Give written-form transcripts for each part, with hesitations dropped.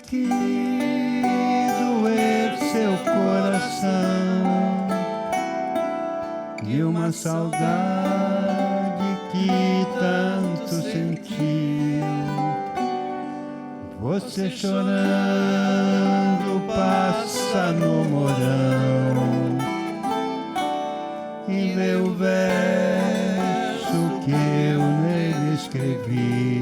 que doer seu coração e uma saudade que tanto sentiu. Você chorando passa no morão e lê o verso que eu nele escrevi.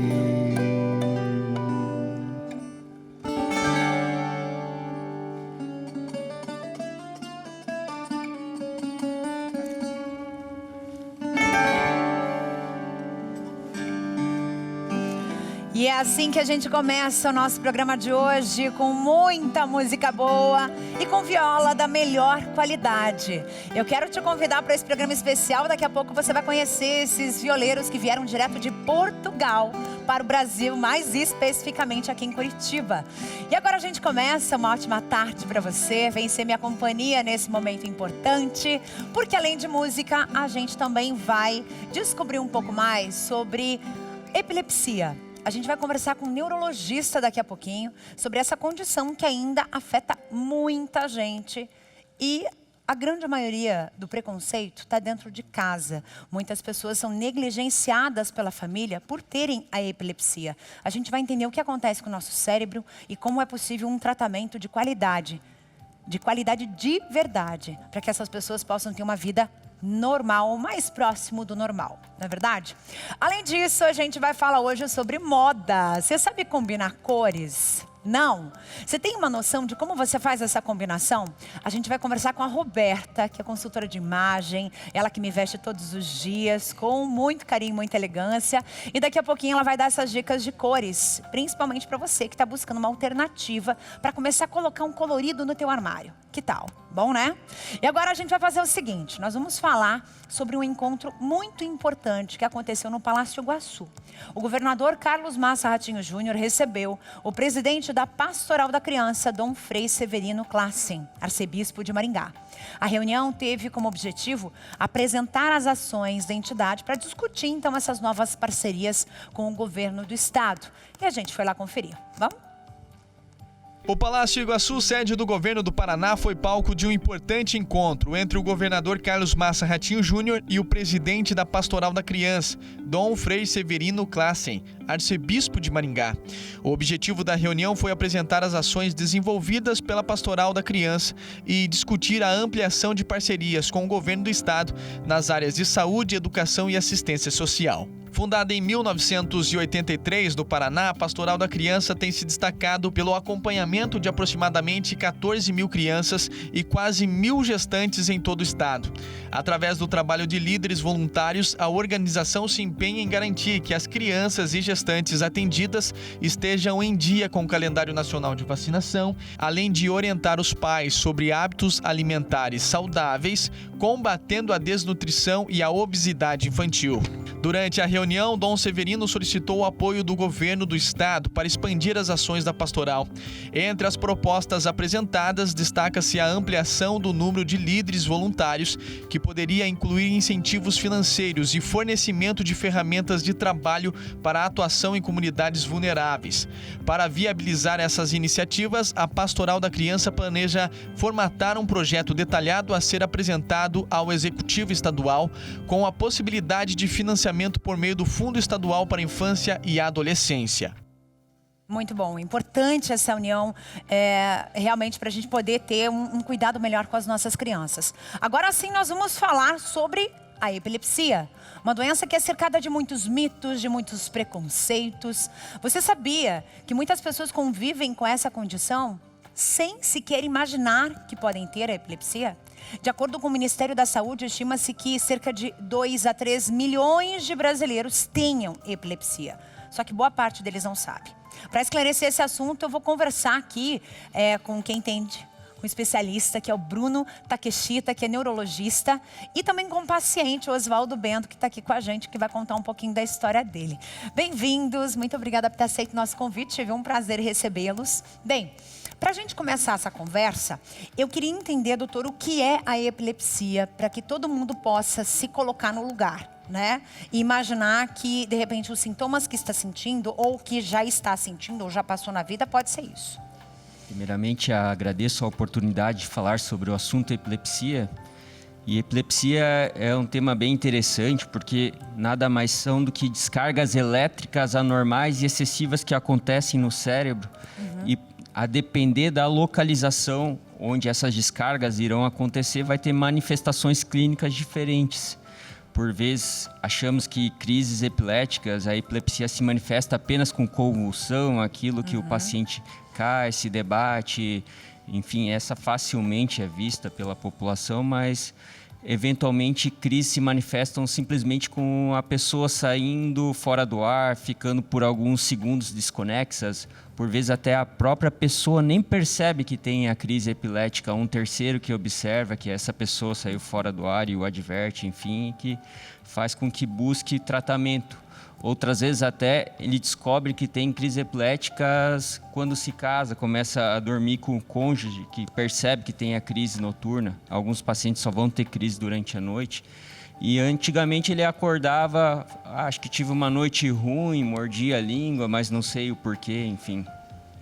E é assim que a gente começa o nosso programa de hoje, com muita música boa e com viola da melhor qualidade. Eu quero te convidar para esse programa especial. Daqui a pouco você vai conhecer esses violeiros que vieram direto de Portugal para o Brasil, mais especificamente aqui em Curitiba. E agora a gente começa. Uma ótima tarde para você. Vem ser minha companhia nesse momento importante, porque além de música, a gente também vai descobrir um pouco mais sobre epilepsia. A gente vai conversar com um neurologista daqui a pouquinho sobre essa condição que ainda afeta muita gente. E a grande maioria do preconceito está dentro de casa. Muitas pessoas são negligenciadas pela família por terem a epilepsia. A gente vai entender o que acontece com o nosso cérebro e como é possível um tratamento de qualidade de verdade, para que essas pessoas possam ter uma vida normal, o mais próximo do normal, não é verdade? Além disso, a gente vai falar hoje sobre moda. Você sabe combinar cores? Não? Você tem uma noção de como você faz essa combinação? A gente vai conversar com a Roberta, que é consultora de imagem, ela que me veste todos os dias, com muito carinho, muita elegância. E daqui a pouquinho ela vai dar essas dicas de cores, principalmente para você que está buscando uma alternativa para começar a colocar um colorido no teu armário. Que tal? Bom, né? E agora a gente vai fazer o seguinte, nós vamos falar sobre um encontro muito importante que aconteceu no Palácio Iguaçu. O governador Carlos Massa Ratinho Júnior recebeu o presidente da Pastoral da Criança, Dom Frei Severino Classen, arcebispo de Maringá. A reunião teve como objetivo apresentar as ações da entidade para discutir então essas novas parcerias com o governo do estado. E a gente foi lá conferir. Vamos? O Palácio Iguaçu, sede do governo do Paraná, foi palco de um importante encontro entre o governador Carlos Massa Ratinho Júnior e o presidente da Pastoral da Criança, Dom Frei Severino Classen, arcebispo de Maringá. O objetivo da reunião foi apresentar as ações desenvolvidas pela Pastoral da Criança e discutir a ampliação de parcerias com o governo do estado nas áreas de saúde, educação e assistência social. Fundada em 1983 no Paraná, a Pastoral da Criança tem se destacado pelo acompanhamento de aproximadamente 14 mil crianças e quase 1.000 gestantes em todo o estado. Através do trabalho de líderes voluntários, a organização se empenha em garantir que as crianças e gestantes atendidas estejam em dia com o calendário nacional de vacinação, além de orientar os pais sobre hábitos alimentares saudáveis, combatendo a desnutrição e a obesidade infantil. Durante a reunião, Dom Severino solicitou o apoio do governo do estado para expandir as ações da pastoral. Entre as propostas apresentadas, destaca-se a ampliação do número de líderes voluntários, que poderia incluir incentivos financeiros e fornecimento de ferramentas de trabalho para a atuação em comunidades vulneráveis. Para viabilizar essas iniciativas, a Pastoral da Criança planeja formatar um projeto detalhado a ser apresentado ao Executivo Estadual, com a possibilidade de financiamento por meio do Fundo Estadual para a Infância e Adolescência. Muito bom, importante essa união realmente para a gente poder ter um cuidado melhor com as nossas crianças. Agora sim nós vamos falar sobre a epilepsia, uma doença que é cercada de muitos mitos, de muitos preconceitos. Você sabia que muitas pessoas convivem com essa condição sem sequer imaginar que podem ter a epilepsia? De acordo com o Ministério da Saúde, estima-se que cerca de 2 a 3 milhões de brasileiros tenham epilepsia. Só que boa parte deles não sabe. Para esclarecer esse assunto, eu vou conversar aqui com quem entende, com um especialista, que é o Bruno Takeshita, que é neurologista, e também com o paciente, o Oswaldo Bento, que está aqui com a gente, que vai contar um pouquinho da história dele. Bem-vindos, muito obrigada por ter aceito o nosso convite, tive um prazer recebê-los. Bem, para a gente começar essa conversa, eu queria entender, doutor, o que é a epilepsia, para que todo mundo possa se colocar no lugar. né? E imaginar que, de repente, os sintomas que está sentindo, ou que já está sentindo, ou já passou na vida, pode ser isso. Primeiramente, agradeço a oportunidade de falar sobre o assunto epilepsia. E epilepsia é um tema bem interessante, porque nada mais são do que descargas elétricas anormais e excessivas que acontecem no cérebro. E a depender da localização onde essas descargas irão acontecer, vai ter manifestações clínicas diferentes. Por vezes, achamos que crises epiléticas, a epilepsia se manifesta apenas com convulsão, aquilo que o paciente cai, se debate, enfim, essa facilmente é vista pela população, mas eventualmente crises se manifestam simplesmente com a pessoa saindo fora do ar, ficando por alguns segundos desconexas. Por vezes até a própria pessoa nem percebe que tem a crise epilética, um terceiro que observa que essa pessoa saiu fora do ar e o adverte, enfim, que faz com que busque tratamento. Outras vezes até ele descobre que tem crises epiléticas quando se casa, começa a dormir com o cônjuge, que percebe que tem a crise noturna. Alguns pacientes só vão ter crise durante a noite. E antigamente ele acordava, acho que tive uma noite ruim, mordia a língua, mas não sei o porquê, enfim.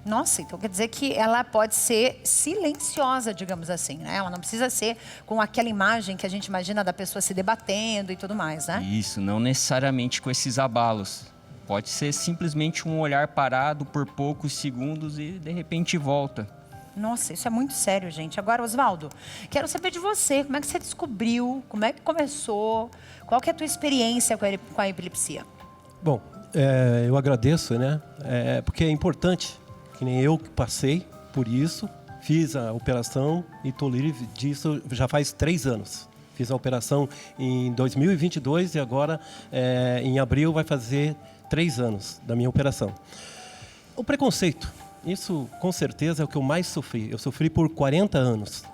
Nossa, então quer dizer que ela pode ser silenciosa, digamos assim, né? Ela não precisa ser com aquela imagem que a gente imagina da pessoa se debatendo e tudo mais, né? Isso, não necessariamente com esses abalos. Pode ser simplesmente um olhar parado por poucos segundos e de repente volta. Nossa, isso é muito sério, gente. Agora, Osvaldo, quero saber de você. Como é que você descobriu? Como é que começou? Qual que é a tua experiência com a epilepsia? Bom, eu agradeço, né? Porque é importante, que nem eu que passei por isso, fiz a operação e estou livre disso já faz 3 anos. Fiz a operação em 2022 e agora, em abril, vai fazer 3 anos da minha operação. O preconceito, isso com certeza é o que eu mais sofri. Eu sofri por 40 anos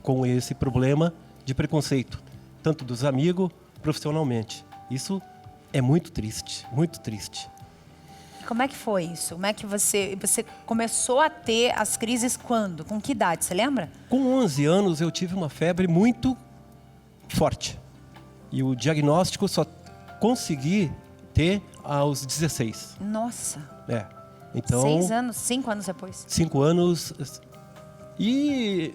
com esse problema de preconceito, tanto dos amigos, profissionalmente. Isso é muito triste, muito triste. Como é que foi isso? Como é que você começou a ter as crises quando? Com que idade, você lembra? Com 11 anos eu tive uma febre muito forte. E o diagnóstico só consegui ter aos 16. Nossa. Então, 6 anos, 5 anos depois. 5 anos. E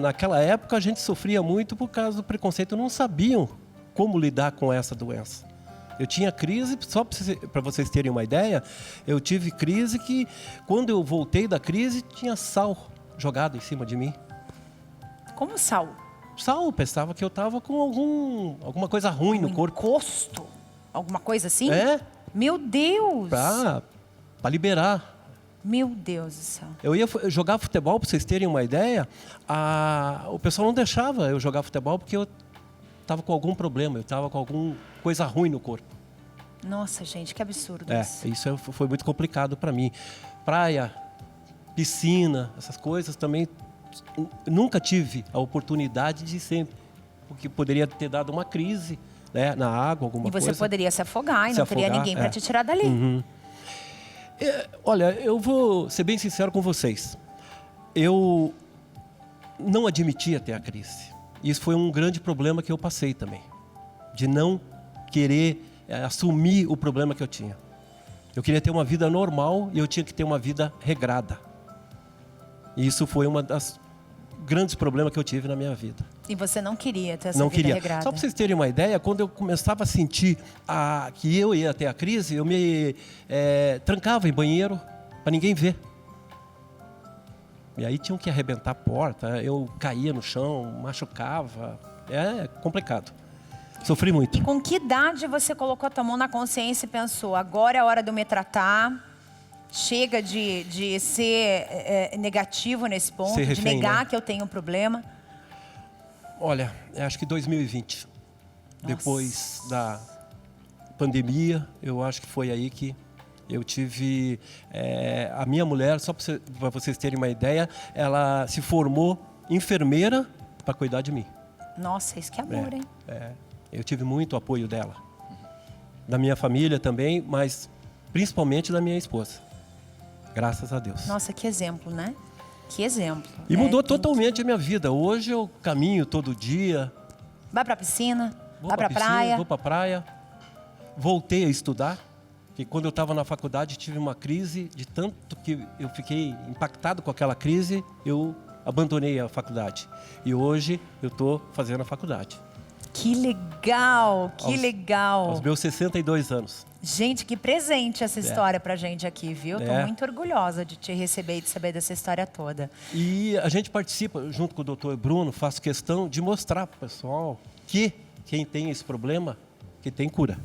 naquela época a gente sofria muito por causa do preconceito. Não sabiam como lidar com essa doença. Eu tinha crise, só para vocês terem uma ideia, eu tive crise que, quando eu voltei da crise, tinha sal jogado em cima de mim. Como sal? Sal, eu pensava que eu estava com alguma coisa ruim no corpo. Encosto? Alguma coisa assim? Meu Deus! Para liberar. Meu Deus do céu. Eu ia jogar futebol, para vocês terem uma ideia, o pessoal não deixava eu jogar futebol porque eu estava com algum problema, eu estava com alguma coisa ruim no corpo. Nossa, gente, que absurdo isso. Isso foi muito complicado para mim. Praia, piscina, essas coisas também, nunca tive a oportunidade de sempre, porque poderia ter dado uma crise, né, na água, alguma coisa. E você poderia se afogar e não teria ninguém para te tirar dali. Olha, eu vou ser bem sincero com vocês. Eu não admitia ter a crise. Isso foi um grande problema que eu passei também. De não querer assumir o problema que eu tinha. Eu queria ter uma vida normal e eu tinha que ter uma vida regrada. E isso foi uma das grandes problemas que eu tive na minha vida. E você não queria ter essa vida regrada? Só para vocês terem uma ideia, quando eu começava a sentir que eu ia ter a crise, eu me trancava em banheiro para ninguém ver. E aí tinham que arrebentar a porta, eu caía no chão, machucava. É complicado. Sofri muito. E com que idade você colocou a tua mão na consciência e pensou, agora é a hora de eu me tratar, chega de ser negativo nesse ponto, ser refém, de negar, né, que eu tenho um problema? Olha, acho que 2020. Nossa. Depois da pandemia, eu acho que foi aí que eu tive... a minha mulher, só para vocês terem uma ideia, ela se formou enfermeira para cuidar de mim. Nossa, isso que é amor, hein? Eu tive muito apoio dela. Da minha família também, mas principalmente da minha esposa. Graças a Deus. Nossa, que exemplo, né? Que exemplo. E mudou totalmente a minha vida. Hoje eu caminho todo dia. Vai pra piscina? Vai pra praia? Vou pra praia. Voltei a estudar, porque quando eu estava na faculdade tive uma crise, de tanto que eu fiquei impactado com aquela crise, eu abandonei a faculdade. E hoje eu estou fazendo a faculdade. Que legal, que legal. Aos meus 62 anos. Gente, que presente essa história pra gente aqui, viu? Tô É. muito orgulhosa de te receber e de saber dessa história toda. E a gente participa, junto com o doutor Bruno, faço questão de mostrar para o pessoal que quem tem esse problema, que tem cura.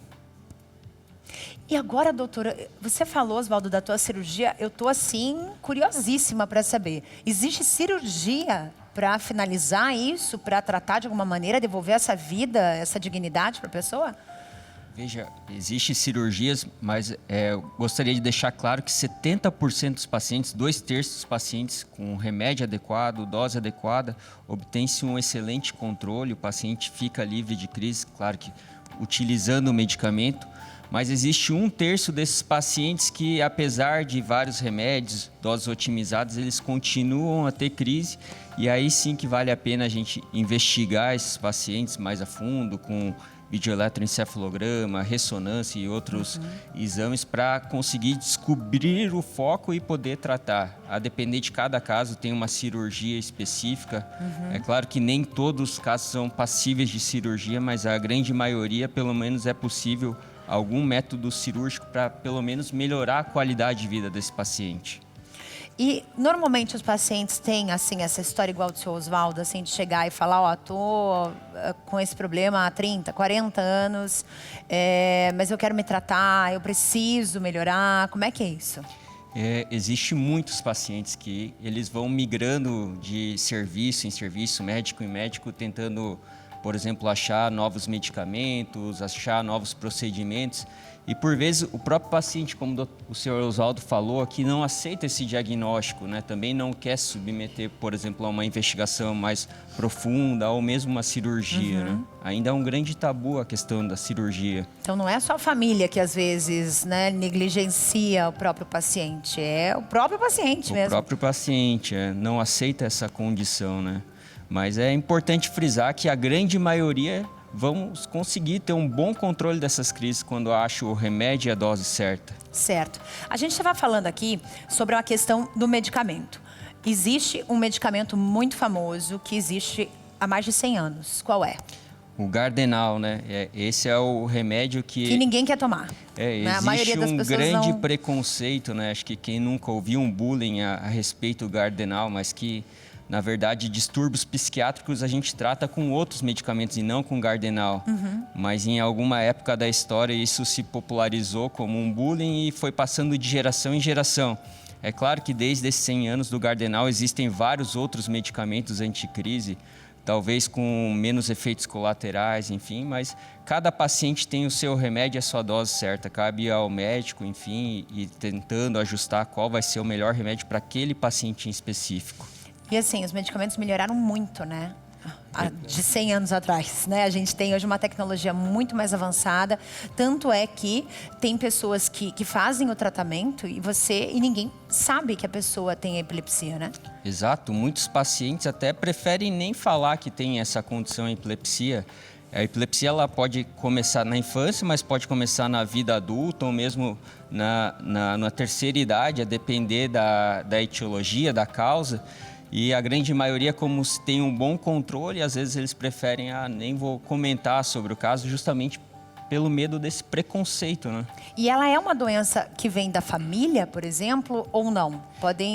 E agora, doutora, você falou, Oswaldo, da tua cirurgia. Eu tô assim, curiosíssima para saber. Existe cirurgia para finalizar isso, para tratar de alguma maneira, devolver essa vida, essa dignidade para a pessoa? Veja, existem cirurgias, mas eu gostaria de deixar claro que 70% dos pacientes, 2/3 dos pacientes com remédio adequado, dose adequada, obtém-se um excelente controle, o paciente fica livre de crise, claro que utilizando o medicamento, mas existe 1/3 desses pacientes que, apesar de vários remédios, doses otimizadas, eles continuam a ter crise, e aí sim que vale a pena a gente investigar esses pacientes mais a fundo, com videoeletroencefalograma, ressonância e outros exames para conseguir descobrir o foco e poder tratar. A depender de cada caso, tem uma cirurgia específica. É claro que nem todos os casos são passíveis de cirurgia, mas a grande maioria, pelo menos, é possível algum método cirúrgico para, pelo menos, melhorar a qualidade de vida desse paciente. E, normalmente, os pacientes têm, assim, essa história igual do seu Oswaldo, assim, de chegar e falar, ó, tô com esse problema há 30, 40 anos, mas eu quero me tratar, eu preciso melhorar. Como é que é isso? Existe muitos pacientes que eles vão migrando de serviço em serviço, médico em médico, tentando, por exemplo, achar novos medicamentos, achar novos procedimentos. E, por vezes, o próprio paciente, como o senhor Oswaldo falou aqui, não aceita esse diagnóstico, né? Também não quer se submeter, por exemplo, a uma investigação mais profunda ou mesmo uma cirurgia, né? Ainda é um grande tabu a questão da cirurgia. Então, não é só a família que, às vezes, né, negligencia o próprio paciente. É o próprio paciente mesmo. O próprio paciente não aceita essa condição, né? Mas é importante frisar que a grande maioria vamos conseguir ter um bom controle dessas crises quando acha o remédio e a dose certa. Certo. A gente estava falando aqui sobre a questão do medicamento. Existe um medicamento muito famoso que existe há mais de 100 anos. Qual é? O Gardenal, né? Esse é o remédio que ninguém quer tomar. Existe A maioria das pessoas grande não... preconceito, né? Acho que quem nunca ouviu um bullying a respeito do Gardenal, mas que, na verdade, distúrbios psiquiátricos a gente trata com outros medicamentos e não com Gardenal. Mas em alguma época da história isso se popularizou como um bullying e foi passando de geração em geração. É claro que desde esses 100 anos do Gardenal existem vários outros medicamentos anticrise, talvez com menos efeitos colaterais, enfim, mas cada paciente tem o seu remédio e a sua dose certa. Cabe ao médico, enfim, e tentando ajustar qual vai ser o melhor remédio para aquele paciente em específico. E assim, os medicamentos melhoraram muito, né? De 100 anos atrás, né? A gente tem hoje uma tecnologia muito mais avançada. Tanto é que tem pessoas que fazem o tratamento e ninguém sabe que a pessoa tem epilepsia, né? Exato. Muitos pacientes até preferem nem falar que tem essa condição epilepsia. A epilepsia ela pode começar na infância, mas pode começar na vida adulta ou mesmo na terceira idade, a depender da etiologia, da causa. E a grande maioria, como se tem um bom controle, às vezes eles preferem, nem vou comentar sobre o caso, justamente pelo medo desse preconceito, né? E ela é uma doença que vem da família, por exemplo, ou não?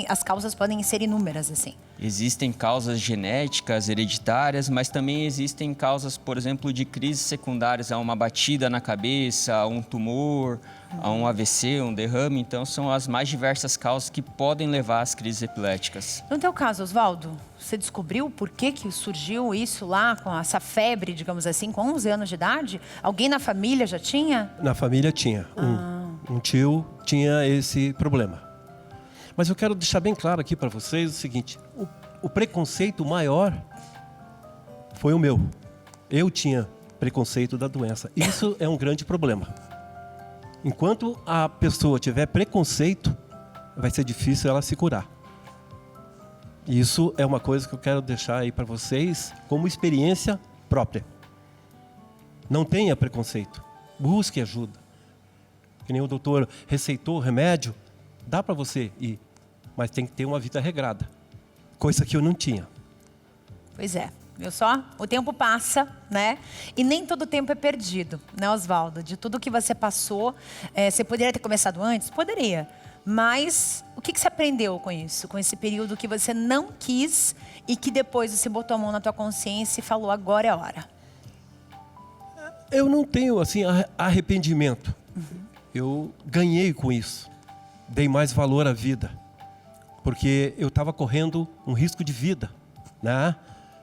As causas podem ser inúmeras, assim. Existem causas genéticas, hereditárias, mas também existem causas, por exemplo, de crises secundárias a uma batida na cabeça, a um tumor, a um AVC, um derrame. Então, são as mais diversas causas que podem levar às crises epiléticas. No teu caso, Oswaldo, você descobriu por que surgiu isso lá, com essa febre, digamos assim, com 11 anos de idade? Alguém na família já tinha? Na família tinha. Um tio tinha esse problema. Mas eu quero deixar bem claro aqui para vocês o seguinte: o preconceito maior foi o meu. Eu tinha preconceito da doença. Isso é um grande problema. Enquanto a pessoa tiver preconceito, vai ser difícil ela se curar. Isso é uma coisa que eu quero deixar aí para vocês como experiência própria. Não tenha preconceito. Busque ajuda. Que nem o doutor receitou remédio, dá para você ir, mas tem que ter uma vida regrada. Coisa que eu não tinha. Pois é. Viu só? O tempo passa, né? E nem todo o tempo é perdido, né, Oswaldo? De tudo que você passou, você poderia ter começado antes? Poderia. Mas o que você aprendeu com isso? Com esse período que você não quis e que depois você botou a mão na tua consciência e falou, agora é a hora. Eu não tenho, assim, arrependimento. Eu ganhei com isso. Dei mais valor à vida. Porque eu estava correndo um risco de vida, né?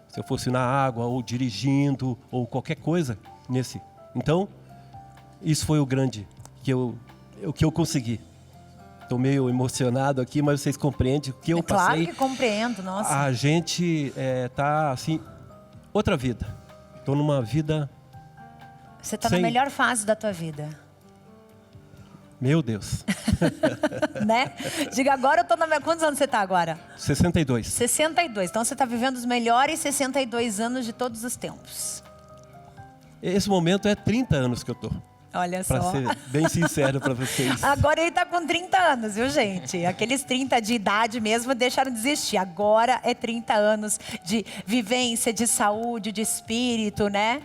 Se eu fosse na água, ou dirigindo, ou qualquer coisa nesse. Então, isso foi o grande que eu consegui. Estou meio emocionado aqui, mas vocês compreendem o que eu passei. Claro que compreendo, nossa. A gente está, assim, outra vida. Estou numa vida... Você está na melhor fase da tua vida. Meu Deus. Né? Diga, agora eu estou na... Quantos anos você está agora? 62. 62. Então você está vivendo os melhores 62 anos de todos os tempos. Esse momento é 30 anos que eu estou. Olha só. Para ser bem sincero para vocês. Agora ele está com 30 anos, viu, gente? Aqueles 30 de idade mesmo deixaram de existir. Agora é 30 anos de vivência, de saúde, de espírito, né?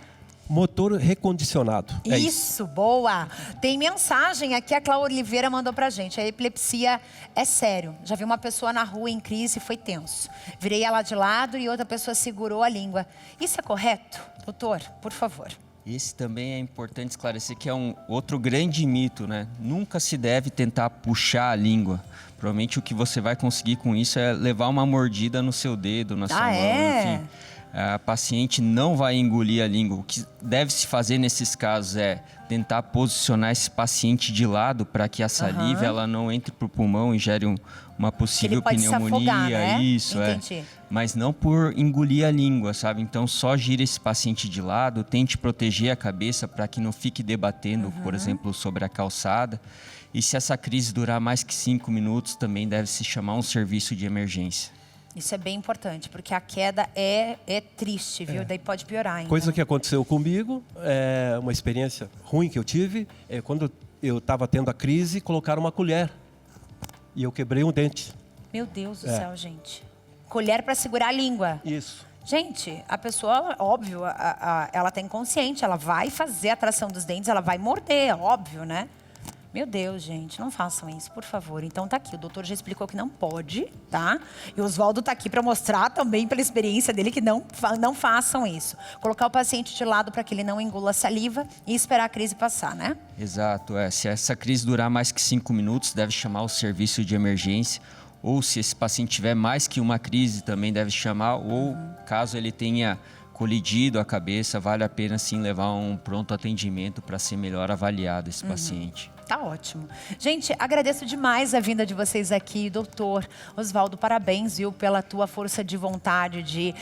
Motor recondicionado. Isso, boa. Tem mensagem aqui, a Cláudia Oliveira mandou pra gente. A epilepsia é sério. Já vi uma pessoa na rua em crise e foi tenso. Virei ela de lado e outra pessoa segurou a língua. Isso é correto? Doutor, por favor. Esse também é importante esclarecer que é um outro grande mito, né? Nunca se deve tentar puxar a língua. Provavelmente o que você vai conseguir com isso é levar uma mordida no seu dedo, na sua mão, enfim. A paciente não vai engolir a língua. O que deve se fazer nesses casos é tentar posicionar esse paciente de lado para que a saliva ela não entre para o pulmão e gere uma possível pneumonia. Afogar, né? Isso, entendi. Mas não por engolir a língua, sabe? Então só gira esse paciente de lado, tente proteger a cabeça para que não fique debatendo, por exemplo, sobre a calçada. E se essa crise durar mais que 5 minutos, também deve se chamar um serviço de emergência. Isso é bem importante, porque a queda é triste, viu? Daí pode piorar ainda. Coisa que aconteceu comigo, uma experiência ruim que eu tive, quando eu estava tendo a crise, colocaram uma colher e eu quebrei um dente. Meu Deus do céu, gente. Colher para segurar a língua. Isso. Gente, a pessoa, óbvio, ela tá inconsciente, ela vai fazer a tração dos dentes, ela vai morder, óbvio, né? Meu Deus, gente, não façam isso, por favor. Então tá aqui, o doutor já explicou que não pode, tá? E o Oswaldo tá aqui para mostrar também, pela experiência dele, que não façam isso. Colocar o paciente de lado para que ele não engula a saliva e esperar a crise passar, né? Exato, se essa crise durar mais que 5 minutos, deve chamar o serviço de emergência. Ou se esse paciente tiver mais que uma crise, também deve chamar. Ou caso ele tenha colidido a cabeça, vale a pena sim levar um pronto atendimento para ser melhor avaliado esse paciente. Tá ótimo. Gente, agradeço demais a vinda de vocês aqui, doutor Oswaldo, parabéns, viu, pela tua força de vontade de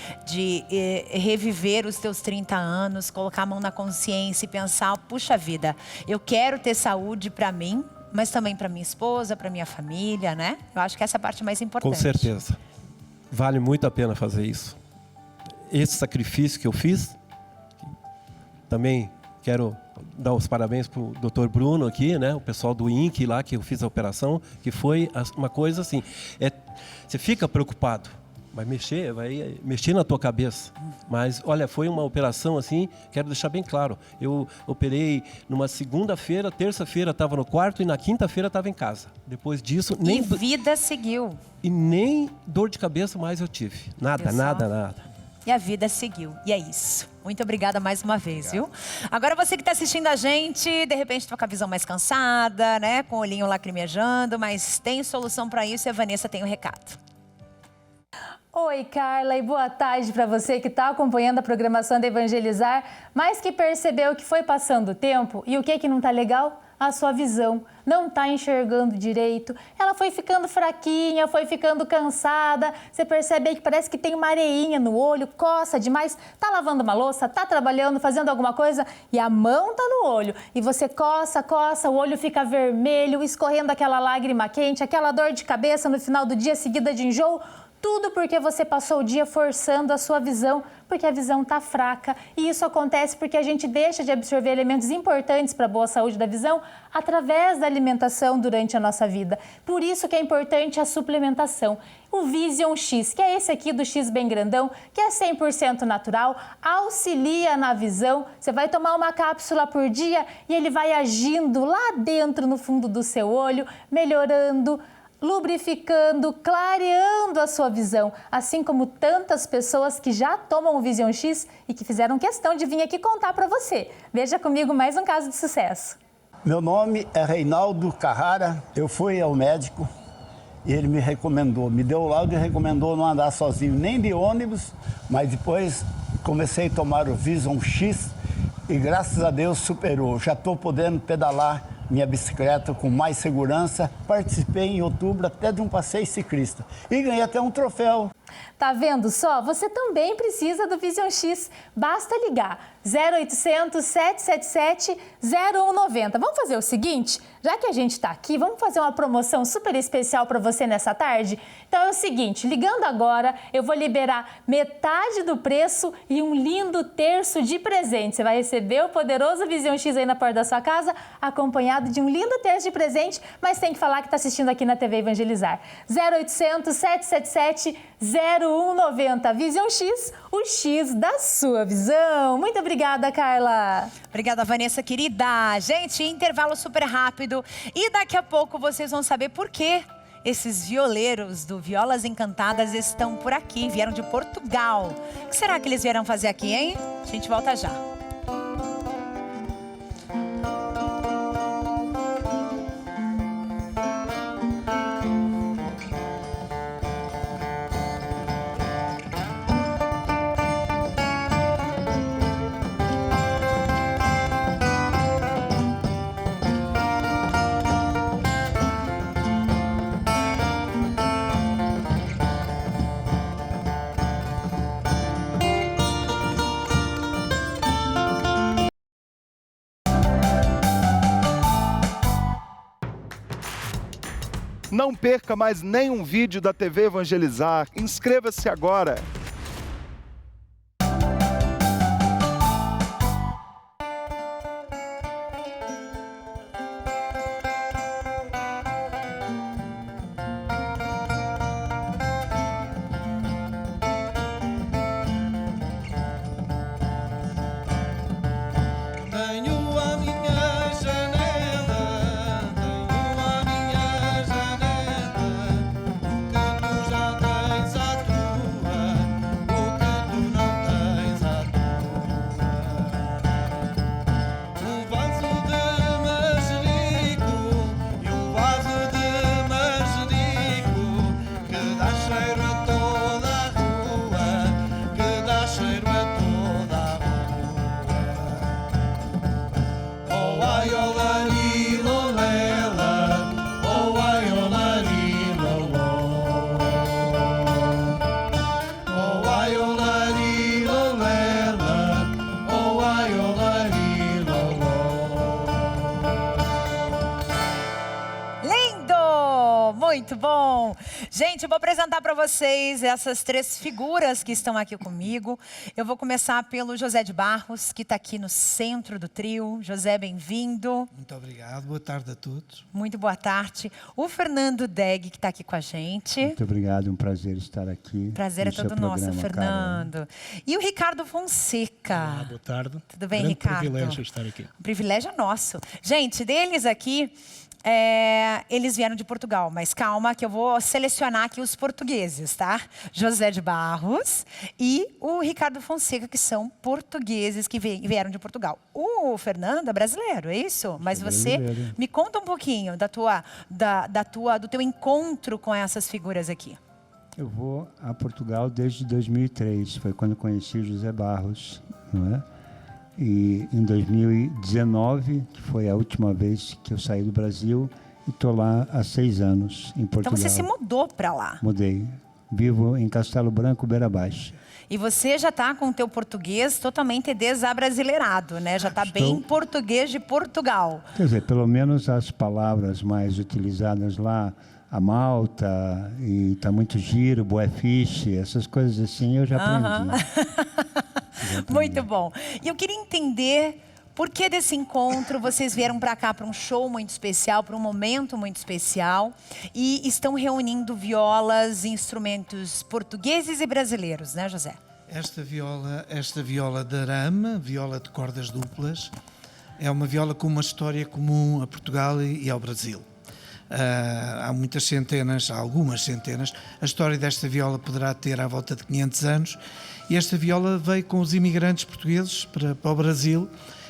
reviver os teus 30 anos, colocar a mão na consciência e pensar, puxa vida, eu quero ter saúde para mim, mas também para minha esposa, para minha família, né? Eu acho que essa é a parte mais importante. Com certeza. Vale muito a pena fazer isso. Esse sacrifício que eu fiz, também quero dar os parabéns para o Dr. Bruno aqui, né? O pessoal do INC lá, que eu fiz a operação, que foi uma coisa assim, você fica preocupado, vai mexer na tua cabeça. Mas, olha, foi uma operação assim, quero deixar bem claro, eu operei numa segunda-feira, terça-feira estava no quarto e na quinta-feira estava em casa. Depois disso, E vida seguiu. E nem dor de cabeça mais eu tive. Nada. E a vida seguiu. E é isso. Muito obrigada mais uma vez, viu? Agora você que está assistindo a gente, de repente está com a visão mais cansada, né? Com o olhinho lacrimejando, mas tem solução para isso e a Vanessa tem o recado. Oi, Carla, e boa tarde para você que está acompanhando a programação da Evangelizar, mas que percebeu que foi passando o tempo e o que não está legal? A sua visão não está enxergando direito, ela foi ficando fraquinha, foi ficando cansada, você percebe aí que parece que tem uma areinha no olho, coça demais, tá lavando uma louça, tá trabalhando, fazendo alguma coisa e a mão tá no olho e você coça, o olho fica vermelho, escorrendo aquela lágrima quente, aquela dor de cabeça no final do dia seguida de enjoo. Tudo porque você passou o dia forçando a sua visão, porque a visão está fraca. E isso acontece porque a gente deixa de absorver elementos importantes para a boa saúde da visão através da alimentação durante a nossa vida. Por isso que é importante a suplementação. O Vision X, que é esse aqui do X bem grandão, que é 100% natural, auxilia na visão. Você vai tomar uma cápsula por dia e ele vai agindo lá dentro no fundo do seu olho, melhorando, lubrificando, clareando a sua visão, assim como tantas pessoas que já tomam o Vision X e que fizeram questão de vir aqui contar para você. Veja comigo mais um caso de sucesso. Meu nome é Reinaldo Carrara, eu fui ao médico e ele me recomendou, me deu o laudo e recomendou não andar sozinho nem de ônibus, mas depois comecei a tomar o Vision X e graças a Deus superou. Já estou podendo pedalar minha bicicleta com mais segurança. Participei em outubro até de um passeio ciclista e ganhei até um troféu. Tá vendo só? Você também precisa do Vision X. Basta ligar 0800 777 0190. Vamos fazer o seguinte? Já que a gente está aqui, vamos fazer uma promoção super especial para você nessa tarde? Então é o seguinte, ligando agora, eu vou liberar metade do preço e um lindo terço de presente. Você vai receber o poderoso Vision X aí na porta da sua casa, acompanhado de um lindo terço de presente, mas tem que falar que está assistindo aqui na TV Evangelizar. 0800 777 0190. Vision X, o X da sua visão. Muito obrigada, Carla. Obrigada, Vanessa, querida. Gente, intervalo super rápido. E daqui a pouco vocês vão saber por quê esses violeiros do Violas Encantadas estão por aqui. Vieram de Portugal. O que será que eles vieram fazer aqui, hein? A gente volta já. Não perca mais nenhum vídeo da TV Evangelizar. Inscreva-se agora. Muito bom! Gente, eu vou apresentar para vocês essas três figuras que estão aqui comigo. Eu vou começar pelo José de Barros, que está aqui no centro do trio. José, bem-vindo. Muito obrigado, boa tarde a todos. Muito boa tarde. O Fernando Deg, que está aqui com a gente. Muito obrigado, um prazer estar aqui. Prazer é todo nosso, Fernando. E o Ricardo Fonseca. Olá, boa tarde. Tudo bem, Grande Ricardo? Privilégio estar aqui. O privilégio é nosso. Gente, deles aqui, eles vieram de Portugal, mas calma que eu vou selecionar aqui os portugueses, tá? José de Barros e o Ricardo Fonseca, que são portugueses que vieram de Portugal. O Fernando é brasileiro, é isso? Mas você me conta um pouquinho do teu encontro com essas figuras aqui. Eu vou a Portugal desde 2003, foi quando conheci o José Barros, não é? E em 2019, que foi a última vez que eu saí do Brasil, e estou lá há 6 anos, em Portugal. Então você se mudou para lá? Mudei. Vivo em Castelo Branco, Beira Baixa. E você já está com o teu português totalmente desabrasileirado, né? Já está bem português de Portugal. Quer dizer, pelo menos as palavras mais utilizadas lá, a malta, e tá muito giro, boefiche, essas coisas assim eu já aprendi. Muito bom. E eu queria entender por que desse encontro vocês vieram para cá para um show muito especial, para um momento muito especial, e estão reunindo violas e instrumentos portugueses e brasileiros, né, José? Esta viola de arame, viola de cordas duplas, é uma viola com uma história comum a Portugal e ao Brasil. Há algumas centenas. A história desta viola poderá ter à volta de 500 anos. E esta viola veio com os imigrantes portugueses para o Brasil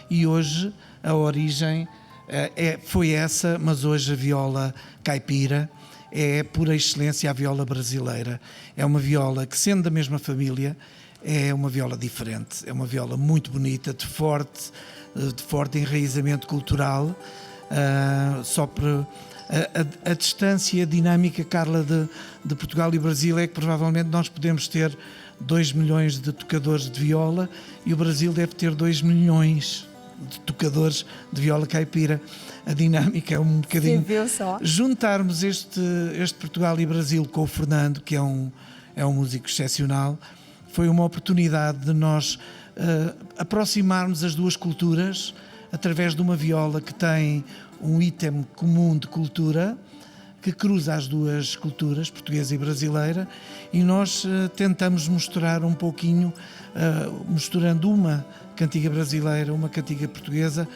e hoje a origem foi essa, mas hoje a viola caipira é por excelência a viola brasileira. É uma viola que, sendo da mesma família, é uma viola diferente. É uma viola muito bonita, de forte enraizamento cultural. A distância e a dinâmica, Carla, de Portugal e Brasil é que provavelmente nós podemos ter 2 milhões de tocadores de viola e o Brasil deve ter 2 milhões de tocadores de viola caipira. A dinâmica é um bocadinho... Você viu só? Juntarmos este Portugal e Brasil com o Fernando, que é um músico excepcional, foi uma oportunidade de nós aproximarmos as duas culturas através de uma viola que tem um item comum de cultura, que cruza as duas culturas, portuguesa e brasileira, e nós tentamos mostrar um pouquinho, misturando uma cantiga brasileira, uma cantiga portuguesa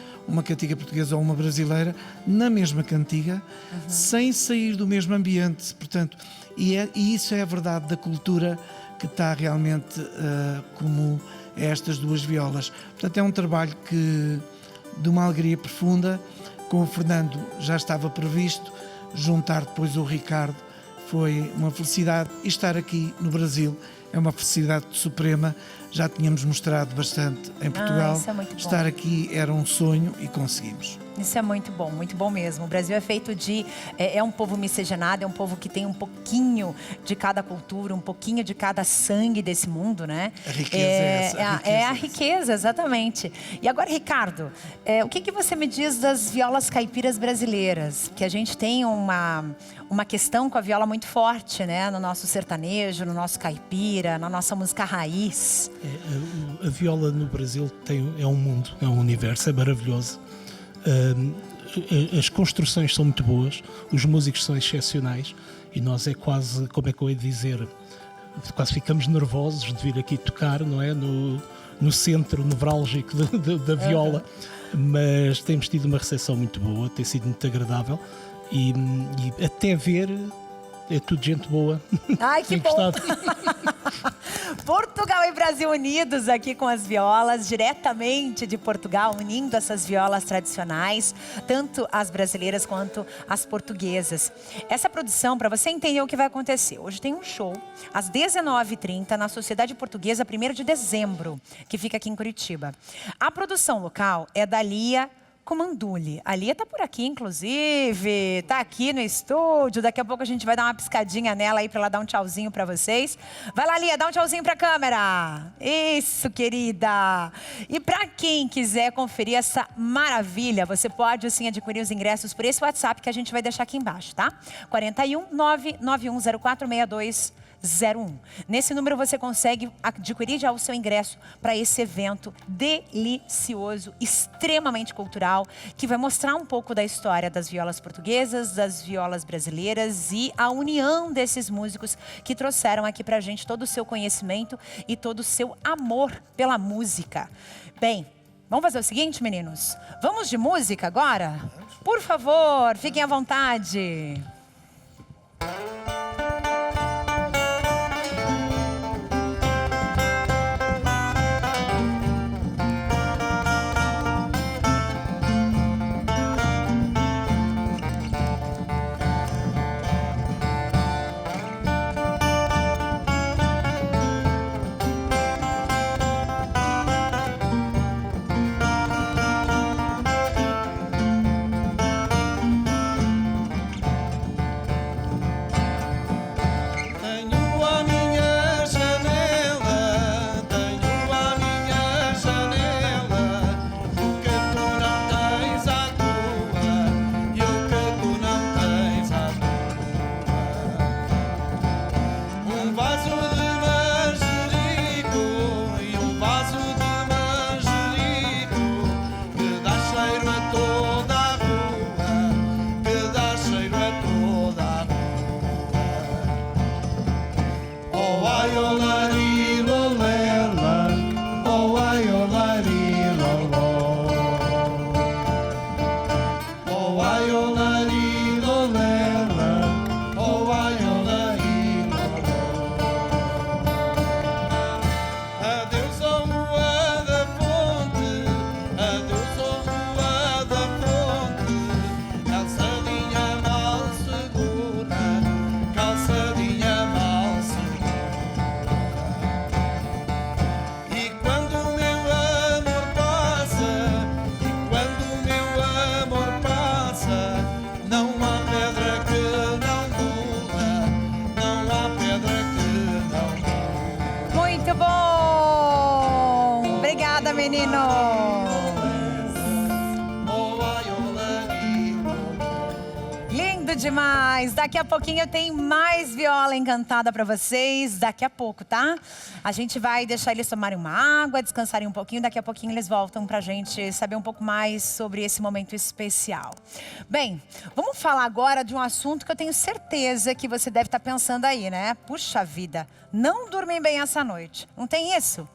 ou uma brasileira, na mesma cantiga, sem sair do mesmo ambiente. Portanto, e isso é a verdade da cultura que está realmente como estas duas violas. Portanto, é um trabalho de uma alegria profunda. Com o Fernando já estava previsto, juntar depois o Ricardo foi uma felicidade, e estar aqui no Brasil é uma felicidade suprema. Já tínhamos mostrado bastante em Portugal. Isso é muito bom. Estar aqui era um sonho e conseguimos. Isso é muito bom mesmo. O Brasil é feito de... É um povo miscigenado, é um povo que tem um pouquinho de cada cultura, um pouquinho de cada sangue desse mundo, né? A riqueza é essa. É a riqueza, exatamente. E agora, Ricardo, o que você me diz das violas caipiras brasileiras? Que a gente tem uma questão com a viola muito forte, né? No nosso sertanejo, no nosso caipira, na nossa música raiz. A viola no Brasil é um mundo, é um universo, é maravilhoso. As construções são muito boas, os músicos são excepcionais e nós é quase, como é que eu ia dizer, quase ficamos nervosos de vir aqui tocar, não é? No centro nevrálgico da viola, mas temos tido uma recepção muito boa, tem sido muito agradável e até ver é tudo gente boa. Ai, que bom! Portugal e Brasil unidos aqui com as violas, diretamente de Portugal, unindo essas violas tradicionais, tanto as brasileiras quanto as portuguesas. Essa produção, para você entender o que vai acontecer, hoje tem um show às 19h30 na Sociedade Portuguesa, 1º de dezembro, que fica aqui em Curitiba. A produção local é da Lia Comanduli. A Lia tá por aqui, inclusive, tá aqui no estúdio. Daqui a pouco a gente vai dar uma piscadinha nela aí para ela dar um tchauzinho para vocês. Vai lá, Lia, dá um tchauzinho para a câmera. Isso, querida. E para quem quiser conferir essa maravilha, você pode assim adquirir os ingressos por esse WhatsApp que a gente vai deixar aqui embaixo, tá? 41 99104 6201. Nesse número você consegue adquirir já o seu ingresso para esse evento delicioso, extremamente cultural, que vai mostrar um pouco da história das violas portuguesas, das violas brasileiras e a união desses músicos que trouxeram aqui pra gente todo o seu conhecimento e todo o seu amor pela música. Bem, vamos fazer o seguinte, meninos? Vamos de música agora? Por favor, fiquem à vontade. lindo demais! Daqui a pouquinho tem mais viola encantada para vocês. Daqui a pouco, tá? A gente vai deixar eles tomarem uma água, descansarem um pouquinho. Daqui a pouquinho eles voltam pra gente saber um pouco mais sobre esse momento especial. Bem, vamos falar agora de um assunto que eu tenho certeza que você deve estar pensando aí, né? Puxa vida, não dormem bem essa noite. Não tem isso?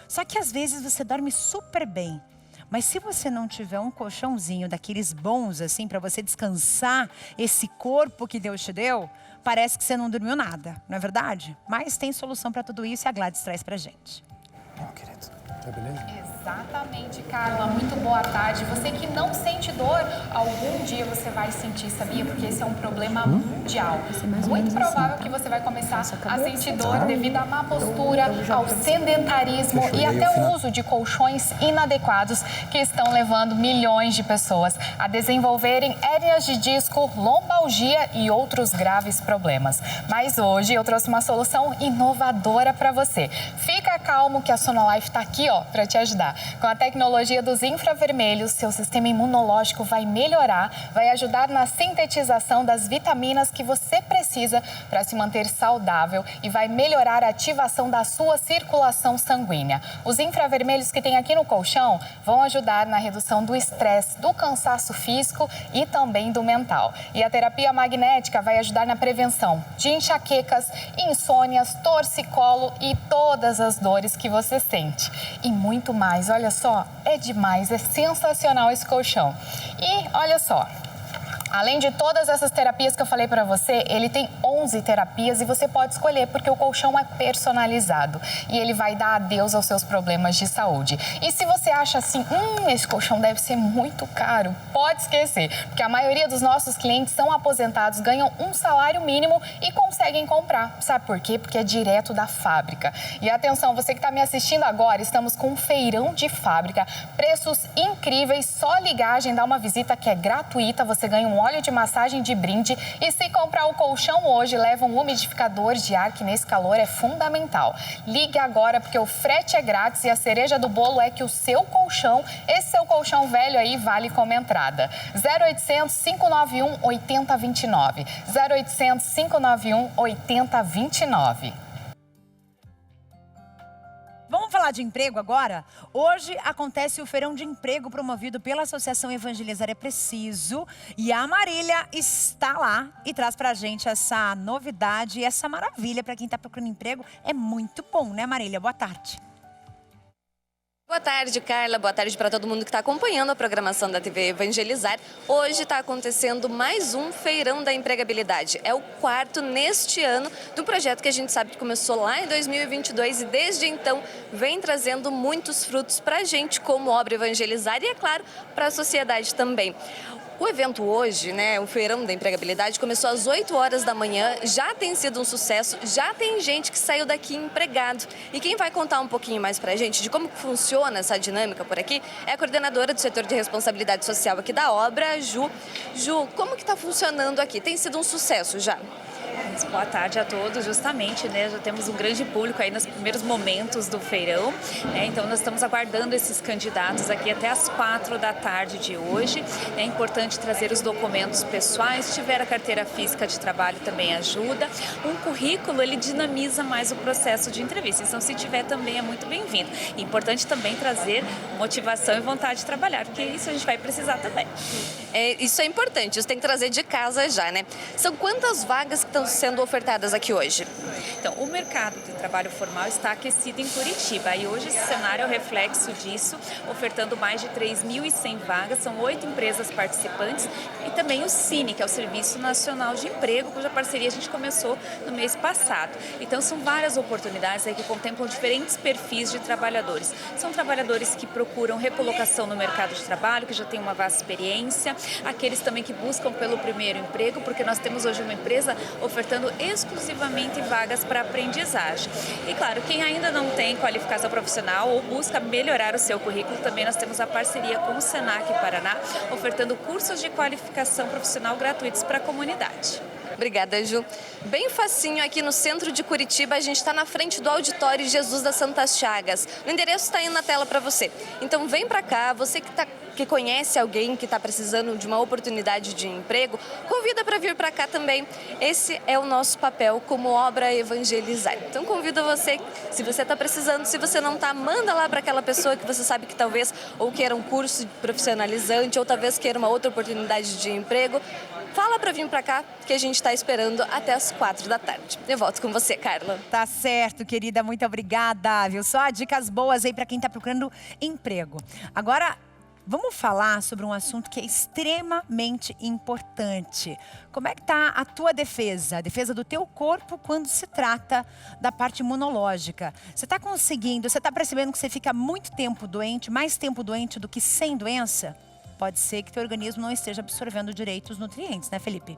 Só que às vezes você dorme super bem. Mas se você não tiver um colchãozinho daqueles bons, assim, para você descansar esse corpo que Deus te deu, parece que você não dormiu nada, não é verdade? Mas tem solução para tudo isso e a Gladys traz pra gente. Querido, tá beleza? Exatamente, Carla. Muito boa tarde. Você que não sente dor, algum dia você vai sentir, sabia? Porque esse é um problema mundial. Muito provável que você vai começar a sentir dor devido à má postura, ao sedentarismo e até o uso de colchões inadequados que estão levando milhões de pessoas a desenvolverem hérnias de disco, lombalgia e outros graves problemas. Mas hoje eu trouxe uma solução inovadora para você. Fica calmo que a Sonolife está aqui, ó, para te ajudar. Com a tecnologia dos infravermelhos, seu sistema imunológico vai melhorar, vai ajudar na sintetização das vitaminas que você precisa para se manter saudável e vai melhorar a ativação da sua circulação sanguínea. Os infravermelhos que tem aqui no colchão vão ajudar na redução do estresse, do cansaço físico e também do mental. E a terapia magnética vai ajudar na prevenção de enxaquecas, insônias, torcicolo e todas as dores que você sente. E muito mais. Olha só, é demais, é sensacional esse colchão. E olha só, além de todas essas terapias que eu falei para você, ele tem 11 terapias e você pode escolher porque o colchão é personalizado e ele vai dar adeus aos seus problemas de saúde. E se você acha assim, esse colchão deve ser muito caro, pode esquecer, porque a maioria dos nossos clientes são aposentados, ganham um salário mínimo e conseguem comprar. Sabe por quê? Porque é direto da fábrica. E atenção, você que está me assistindo agora, estamos com um feirão de fábrica, preços incríveis, só ligar, agendar uma visita que é gratuita, você ganha um óleo de massagem de brinde e se comprar o colchão hoje, leva um umidificador de ar que nesse calor é fundamental. Ligue agora porque o frete é grátis e a cereja do bolo é que o seu colchão, esse seu colchão velho aí, vale como entrada. 0800 591 8029. 0800 591 8029. Vamos falar de emprego agora? Hoje acontece o Feirão de Emprego promovido pela Associação Evangelizar é Preciso. E a Marília está lá e traz pra gente essa novidade e essa maravilha para quem está procurando emprego. É muito bom, né, Marília? Boa tarde. Boa tarde, Carla. Boa tarde para todo mundo que está acompanhando a programação da TV Evangelizar. Hoje está acontecendo mais um Feirão da Empregabilidade. É o quarto neste ano do projeto que a gente sabe que começou lá em 2022 e desde então vem trazendo muitos frutos para a gente como obra Evangelizar e, é claro, para a sociedade também. O evento hoje, né, o Feirão da Empregabilidade, começou às 8 horas da manhã, já tem sido um sucesso, já tem gente que saiu daqui empregado. E quem vai contar um pouquinho mais pra gente de como funciona essa dinâmica por aqui é a coordenadora do setor de responsabilidade social aqui da obra, a Ju. Ju, como que tá funcionando aqui? Tem sido um sucesso já? Boa tarde a todos, justamente, né, já temos um grande público aí nos primeiros momentos do feirão, né, então nós estamos aguardando esses candidatos aqui até as 4 da tarde de hoje. É importante trazer os documentos pessoais, se tiver a carteira física de trabalho também ajuda. Um currículo, ele dinamiza mais o processo de entrevista, então se tiver também é muito bem-vindo. É importante também trazer motivação e vontade de trabalhar, porque isso a gente vai precisar também. Isso é importante, isso tem que trazer de casa já, né? São quantas vagas que estão sendo ofertadas aqui hoje? Então, o mercado de trabalho formal está aquecido em Curitiba e hoje esse cenário é o reflexo disso, ofertando mais de 3.100 vagas, são 8 empresas participantes e também o Cine, que é o Serviço Nacional de Emprego, cuja parceria a gente começou no mês passado. Então, são várias oportunidades aí que contemplam diferentes perfis de trabalhadores. São trabalhadores que procuram recolocação no mercado de trabalho, que já têm uma vasta experiência, aqueles também que buscam pelo primeiro emprego, porque nós temos hoje uma empresa ofertando exclusivamente vagas para aprendizagem. E claro, quem ainda não tem qualificação profissional ou busca melhorar o seu currículo, também nós temos a parceria com o Senac Paraná, ofertando cursos de qualificação profissional gratuitos para a comunidade. Obrigada, Ju. Bem facinho, aqui no centro de Curitiba, a gente está na frente do Auditório Jesus das Santas Chagas. O endereço está aí na tela para você. Então vem para cá, você que conhece alguém que está precisando de uma oportunidade de emprego, convida para vir para cá também. Esse é o nosso papel como Obra Evangelizar. Então convido você, se você está precisando, se você não está, manda lá para aquela pessoa que você sabe que talvez ou queira um curso profissionalizante ou talvez queira uma outra oportunidade de emprego. Fala para vir para cá, que a gente está esperando até as 4 da tarde. Eu volto com você, Carla. Tá certo, querida. Muito obrigada, viu? Só dicas boas aí para quem está procurando emprego. Agora, vamos falar sobre um assunto que é extremamente importante. Como é que tá a tua defesa? A defesa do teu corpo quando se trata da parte imunológica. Você está conseguindo, você está percebendo que você fica muito tempo doente, mais tempo doente do que sem doença? Pode ser que teu organismo não esteja absorvendo direito os nutrientes, né, Felipe?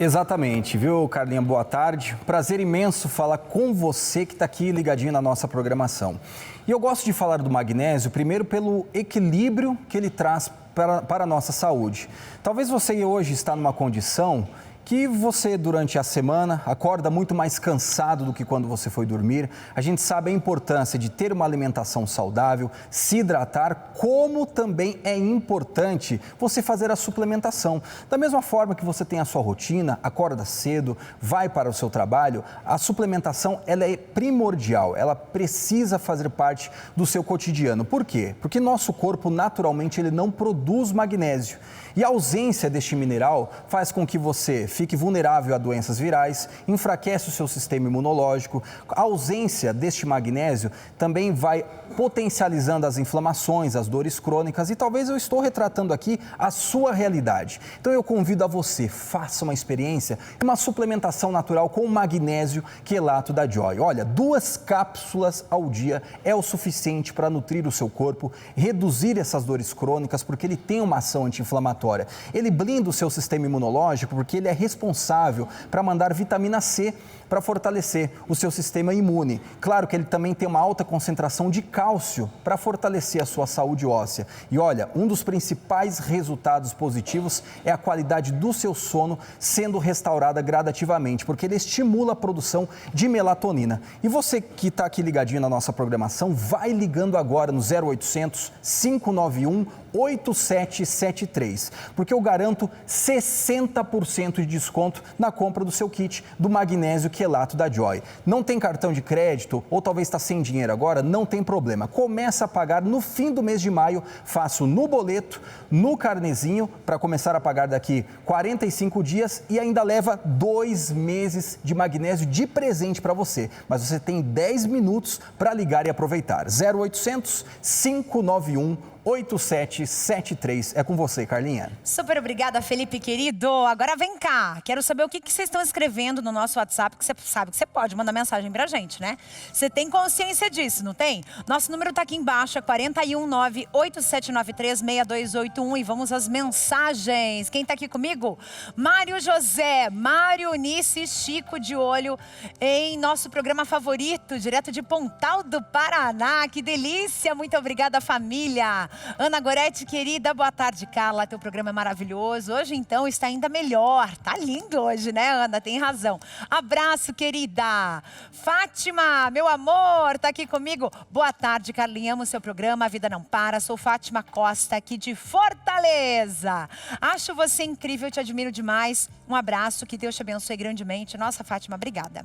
Exatamente, viu, Carlinha? Boa tarde. Prazer imenso falar com você que está aqui ligadinho na nossa programação. E eu gosto de falar do magnésio, primeiro pelo equilíbrio que ele traz para a nossa saúde. Talvez você hoje está numa condição que você, durante a semana, acorda muito mais cansado do que quando você foi dormir. A gente sabe a importância de ter uma alimentação saudável, se hidratar, como também é importante você fazer a suplementação. Da mesma forma que você tem a sua rotina, acorda cedo, vai para o seu trabalho, a suplementação ela é primordial, ela precisa fazer parte do seu cotidiano. Por quê? Porque nosso corpo, naturalmente, ele não produz magnésio. E a ausência deste mineral faz com que você fique vulnerável a doenças virais, enfraquece o seu sistema imunológico. A ausência deste magnésio também vai potencializando as inflamações, as dores crônicas e talvez eu estou retratando aqui a sua realidade. Então eu convido a você, faça uma experiência, uma suplementação natural com magnésio quelato da Joy. Olha, 2 cápsulas ao dia é o suficiente para nutrir o seu corpo, reduzir essas dores crônicas, porque ele tem uma ação anti-inflamatória. Ele blinda o seu sistema imunológico porque ele é responsável para mandar vitamina C para fortalecer o seu sistema imune. Claro que ele também tem uma alta concentração de cálcio para fortalecer a sua saúde óssea. E olha, um dos principais resultados positivos é a qualidade do seu sono sendo restaurada gradativamente, porque ele estimula a produção de melatonina. E você que está aqui ligadinho na nossa programação, vai ligando agora no 0800 591 8773, porque eu garanto 60% de desconto na compra do seu kit do magnésio quelato da Joy. Não tem cartão de crédito ou talvez está sem dinheiro agora? Não tem problema. Começa a pagar no fim do mês de maio, faço no boleto, no carnezinho, para começar a pagar daqui 45 dias e ainda leva 2 meses de magnésio de presente para você. Mas você tem 10 minutos para ligar e aproveitar. 0800 591 8773. É com você, Carlinha. Super obrigada, Felipe, querido. Agora vem cá. Quero saber o que vocês estão escrevendo no nosso WhatsApp, que você sabe que você pode mandar mensagem pra gente, né? Você tem consciência disso, não tem? Nosso número tá aqui embaixo, é 419-8793-6281. E vamos às mensagens. Quem tá aqui comigo? Mário José, Mário Unice Chico de olho em nosso programa favorito, direto de Pontal do Paraná. Que delícia! Muito obrigada, família. Ana Goretti, querida, boa tarde, Carla. Teu programa é maravilhoso. Hoje, então, está ainda melhor. Tá lindo hoje, né, Ana? Tem razão. Abraço, querida. Fátima, meu amor, tá aqui comigo. Boa tarde, Carlinha. Amo o seu programa. A vida não para. Sou Fátima Costa, aqui de Fortaleza. Acho você incrível, te admiro demais. Um abraço, que Deus te abençoe grandemente. Nossa, Fátima, obrigada.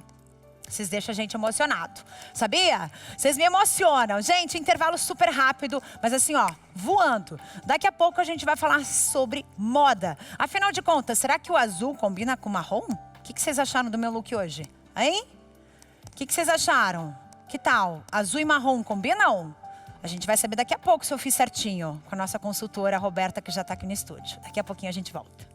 Vocês deixam a gente emocionado, sabia? Vocês me emocionam. Gente, intervalo super rápido, mas assim, ó, voando. Daqui a pouco a gente vai falar sobre moda. Afinal de contas, será que o azul combina com o marrom? O que vocês acharam do meu look hoje? Hein? O que vocês acharam? Que tal? Azul e marrom combinam? A gente vai saber daqui a pouco se eu fiz certinho com a nossa consultora Roberta, que já está aqui no estúdio. Daqui a pouquinho a gente volta.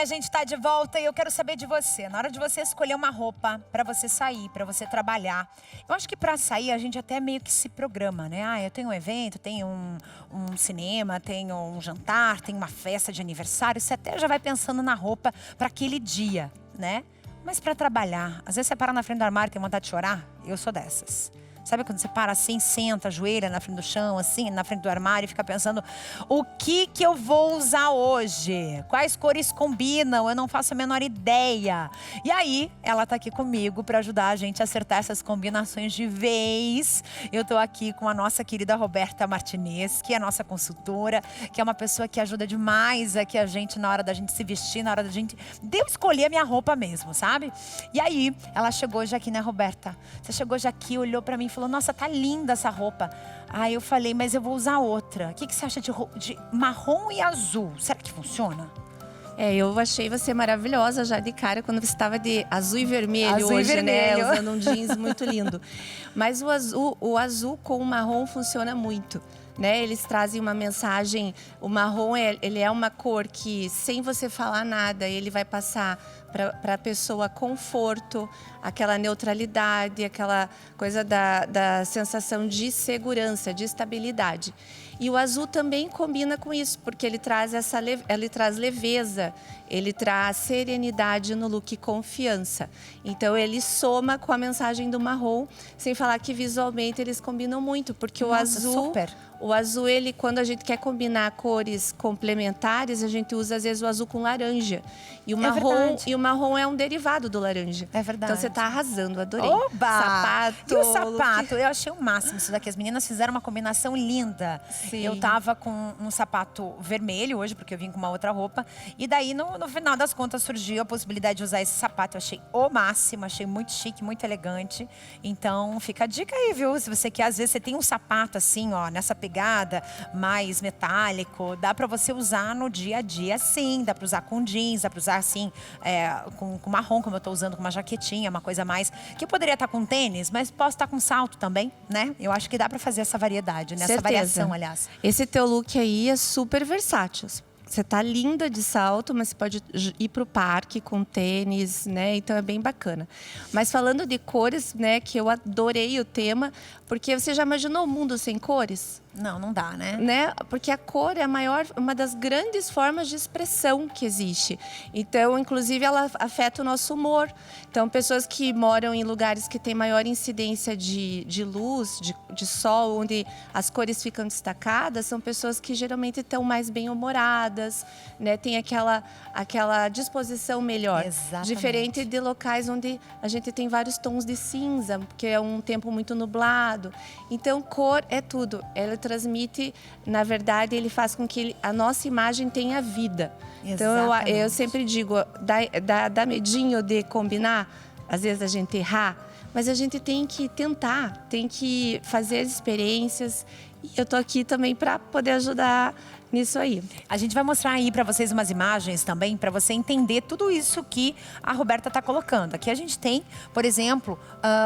A gente está está de volta e eu quero saber de você. Na hora de você escolher uma roupa para você sair, para você trabalhar. Eu acho que para sair a gente até meio que se programa, né? Ah, eu tenho um evento, tenho um cinema, tenho um jantar, tenho uma festa de aniversário. Você até já vai pensando na roupa para aquele dia, né? Mas para trabalhar, às vezes você para na frente do armário e tem vontade de chorar. Eu sou dessas. Sabe quando você para assim, senta, ajoelha na frente do chão, assim, na frente do armário e fica pensando o que eu vou usar hoje? Quais cores combinam? Eu não faço a menor ideia. E aí, ela tá aqui comigo para ajudar a gente a acertar essas combinações de vez. Eu tô aqui com a nossa querida Roberta Martinez, que é a nossa consultora, que é uma pessoa que ajuda demais aqui a gente na hora da gente se vestir, na hora da gente... de eu escolher a minha roupa mesmo, sabe? E aí, ela chegou já aqui, né, Roberta? Você chegou já aqui, olhou para mim e falou, nossa, tá linda essa roupa. Aí eu falei, mas eu vou usar outra. O que você acha de marrom e azul? Será que funciona? Eu achei você maravilhosa já de cara quando você estava de azul e vermelho azul hoje, e vermelho. né? Usando um jeans muito lindo. Mas o azul com o marrom funciona muito. Né? Eles trazem uma mensagem, o marrom ele é uma cor que, sem você falar nada, ele vai passar para a pessoa conforto, aquela neutralidade, aquela coisa da sensação de segurança, de estabilidade. E o azul também combina com isso, porque ele traz leveza, ele traz serenidade no look e confiança. Então ele soma com a mensagem do marrom, sem falar que visualmente eles combinam muito, porque o azul, ele, quando a gente quer combinar cores complementares, a gente usa às vezes o azul com laranja. E o marrom é um derivado do laranja. É verdade. Então você tá arrasando, adorei. Oba! Sapato. E o sapato? Eu achei o máximo isso daqui. As meninas fizeram uma combinação linda. Sim. Eu tava com um sapato vermelho hoje, porque eu vim com uma outra roupa. E daí, no final das contas, surgiu a possibilidade de usar esse sapato. Eu achei o máximo, achei muito chique, muito elegante. Então, fica a dica aí, viu? Se você quer, às vezes, você tem um sapato assim, ó, nessa pegada mais metálico, dá pra você usar no dia a dia, sim. Dá pra usar com jeans, dá pra usar assim, com marrom, como eu tô usando, com uma jaquetinha, uma coisa mais. Que eu poderia estar com tênis, mas posso estar com salto também, né? Eu acho que dá pra fazer essa variedade, né? Essa variação, aliás. Esse teu look aí é super versátil. Você tá linda de salto, mas você pode ir pro parque com tênis, né? Então é bem bacana. Mas falando de cores, né? Que eu adorei o tema, porque você já imaginou o mundo sem cores? Não dá, né? Porque a cor é uma das grandes formas de expressão que existe. Então, inclusive, ela afeta o nosso humor. Então, pessoas que moram em lugares que têm maior incidência de luz, de sol, onde as cores ficam destacadas, são pessoas que geralmente estão mais bem-humoradas, né? Tem aquela disposição melhor. Exatamente. Diferente de locais onde a gente tem vários tons de cinza, porque é um tempo muito nublado. Então, cor é tudo. Ela transmite, na verdade, ele faz com que a nossa imagem tenha vida. Então, eu sempre digo, dá medinho de combinar, às vezes a gente errar, mas a gente tem que tentar, tem que fazer as experiências. E eu tô aqui também para poder ajudar nisso aí. A gente vai mostrar aí para vocês umas imagens também, para você entender tudo isso que a Roberta tá colocando. Aqui a gente tem, por exemplo,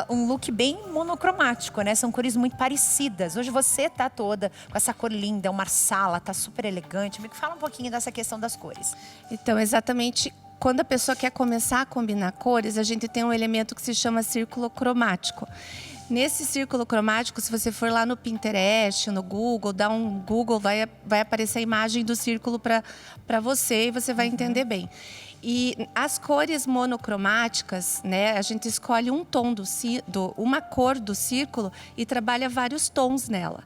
um look bem monocromático, né? São cores muito parecidas. Hoje você tá toda com essa cor linda, uma marsala, tá super elegante. Me fala um pouquinho dessa questão das cores. Então, exatamente, quando a pessoa quer começar a combinar cores, a gente tem um elemento que se chama círculo cromático. Nesse círculo cromático, se você for lá no Pinterest, no Google, dá um Google, vai aparecer a imagem do círculo para você e você vai entender bem. E as cores monocromáticas, né? A gente escolhe um tom uma cor do círculo e trabalha vários tons nela.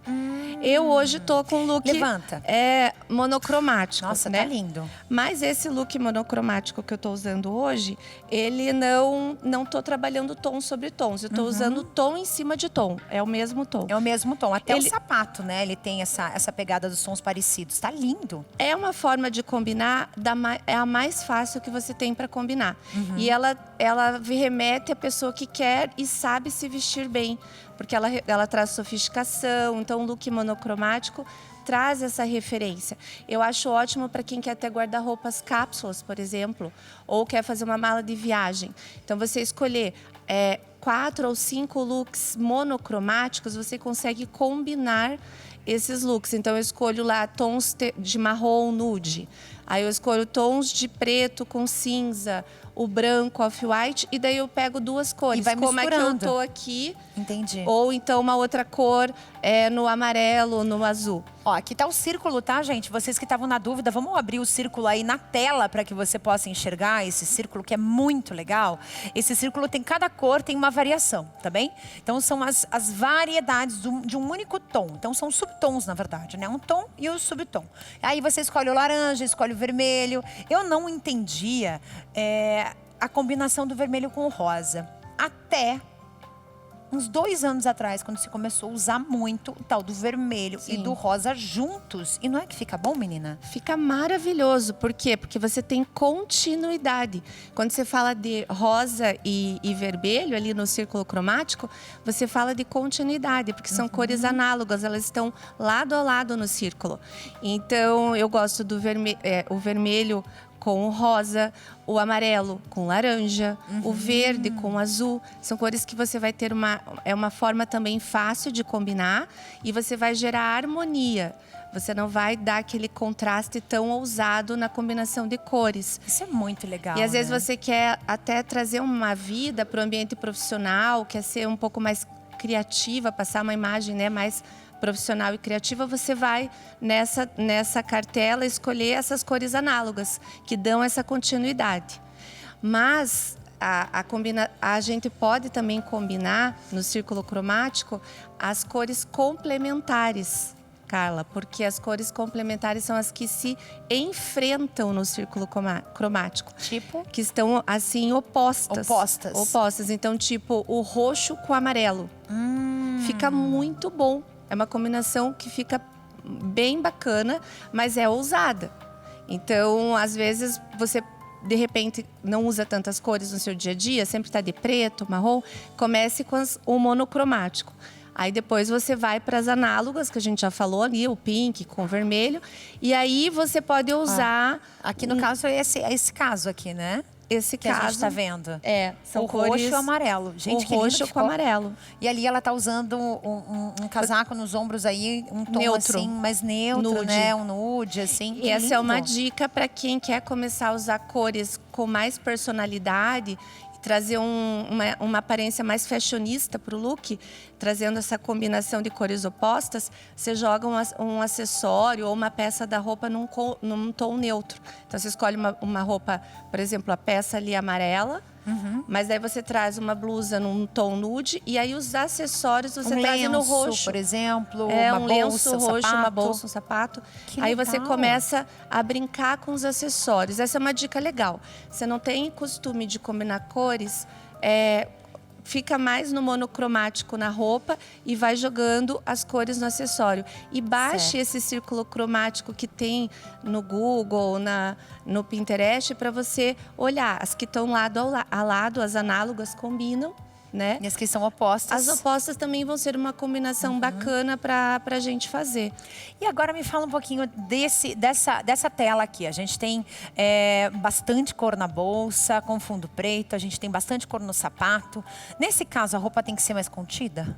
Eu hoje tô com um look monocromático. Nossa, né? Tá lindo. Mas esse look monocromático que eu tô usando hoje, ele não tô trabalhando tom sobre tons. Eu tô usando tom em cima de tom. É o mesmo tom. É o mesmo tom. Até o sapato, né? Ele tem essa pegada dos tons parecidos. Tá lindo. É uma forma de combinar, é a mais fácil que você tem para combinar. E ela remete à pessoa que quer e sabe se vestir bem, porque ela traz sofisticação. Então, o look monocromático traz essa referência. Eu acho ótimo para quem quer ter guarda-roupas cápsulas, por exemplo, ou quer fazer uma mala de viagem. Então, você escolher 4 ou 5 looks monocromáticos, você consegue combinar esses looks. Então, eu escolho lá tons de marrom nude. Aí eu escolho tons de preto com cinza, o branco, off-white, e daí eu pego 2 cores. E vai como é que eu misturando. tô aqui. Entendi. Ou então uma outra cor no amarelo, no azul. Ó, aqui tá o círculo, tá, gente? Vocês que estavam na dúvida, vamos abrir o círculo aí na tela para que você possa enxergar esse círculo, que é muito legal. Esse círculo tem, cada cor tem uma variação, tá bem? Então são as variedades de um único tom. Então são subtons, na verdade, né? Um tom e o subtom. Aí você escolhe o laranja, escolhe o vermelho. Eu não entendia a combinação do vermelho com o rosa. Até uns 2 anos atrás, quando se começou a usar muito o tal do vermelho e do rosa juntos. E não é que fica bom, menina? Fica maravilhoso. Por quê? Porque você tem continuidade. Quando você fala de rosa e vermelho ali no círculo cromático, você fala de continuidade, porque são cores análogas, elas estão lado a lado no círculo. Então, eu gosto do o vermelho com o rosa, o amarelo com laranja, o verde com azul. São cores que você vai ter uma forma também fácil de combinar e você vai gerar harmonia. Você não vai dar aquele contraste tão ousado na combinação de cores. Isso é muito legal, E às vezes né? você quer até trazer uma vida para o ambiente profissional, quer ser um pouco mais criativa, passar uma imagem, né, mais profissional e criativa, você vai nessa cartela escolher essas cores análogas, que dão essa continuidade. Mas a gente pode também combinar no círculo cromático as cores complementares, Carla, porque as cores complementares são as que se enfrentam no círculo cromático. Tipo? Que estão, assim, opostas. Opostas. Então, tipo, o roxo com o amarelo. Fica muito bom. É uma combinação que fica bem bacana, mas é ousada. Então, às vezes, você, de repente, não usa tantas cores no seu dia a dia, sempre está de preto, marrom. Comece com o monocromático. Aí depois você vai para as análogas, que a gente já falou ali, o pink com o vermelho. E aí você pode usar... Aqui no caso é esse caso aqui, né? Esse que caso, a gente tá vendo. São o cores, roxo e o amarelo. Gente, o que lindo roxo que com amarelo. E ali ela tá usando um casaco nos ombros aí, um tom neutro, assim, mais neutro, nude. né? Um nude, assim. E essa é uma dica para quem quer começar a usar cores com mais personalidade, trazer uma aparência mais fashionista para o look, trazendo essa combinação de cores opostas. Você joga um acessório ou uma peça da roupa num tom neutro. Então, você escolhe uma roupa, por exemplo, a peça ali amarela, mas daí você traz uma blusa num tom nude e aí os acessórios você traz no roxo. Por exemplo, uma uma lenço bolsa, roxo, sapato. uma bolsa, um sapato. Que aí você legal. começa a brincar com os acessórios. Essa é uma dica legal. Você não tem costume de combinar cores, fica mais no monocromático na roupa e vai jogando as cores no acessório. E baixe esse círculo cromático que tem no Google, no Pinterest, para você olhar. As que estão lado a lado, as análogas combinam, né? E as que são opostas. As opostas também vão ser uma combinação bacana para a gente fazer. E agora me fala um pouquinho dessa tela aqui. A gente tem bastante cor na bolsa, com fundo preto. A gente tem bastante cor no sapato. Nesse caso, a roupa tem que ser mais contida?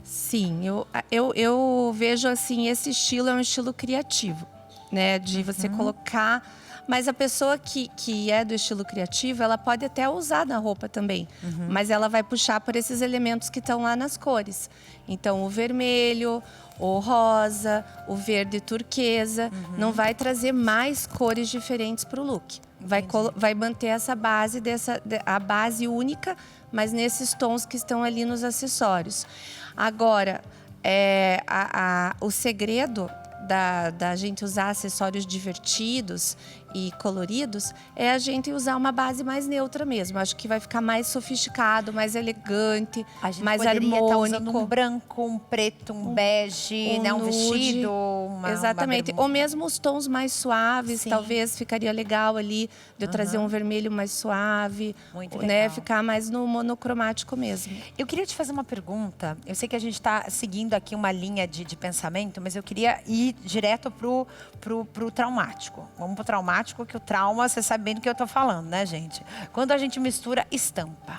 Sim, eu vejo assim, esse estilo é um estilo criativo, né? De você colocar... Mas a pessoa que é do estilo criativo, ela pode até usar na roupa também. Mas ela vai puxar por esses elementos que estão lá nas cores. Então, o vermelho, o rosa, o verde turquesa. Não vai trazer mais cores diferentes para o look. Vai manter essa base, a base única, mas nesses tons que estão ali nos acessórios. Agora, o segredo da gente usar acessórios divertidos e coloridos é a gente usar uma base mais neutra mesmo. Acho que vai ficar mais sofisticado, mais elegante, A gente mais poderia harmônico. estar usando um branco, um preto, um bege, né? Um nude. vestido, Exatamente. uma Ou mesmo os tons mais suaves, Sim. talvez ficaria legal ali de eu trazer um vermelho mais suave, Muito né? legal. Ficar mais no monocromático mesmo. Eu queria te fazer uma pergunta. Eu sei que a gente está seguindo aqui uma linha de pensamento, mas eu queria ir direto pro traumático. Vamos pro traumático, que o trauma, você sabe bem do que eu tô falando, né, gente? Quando a gente mistura estampa.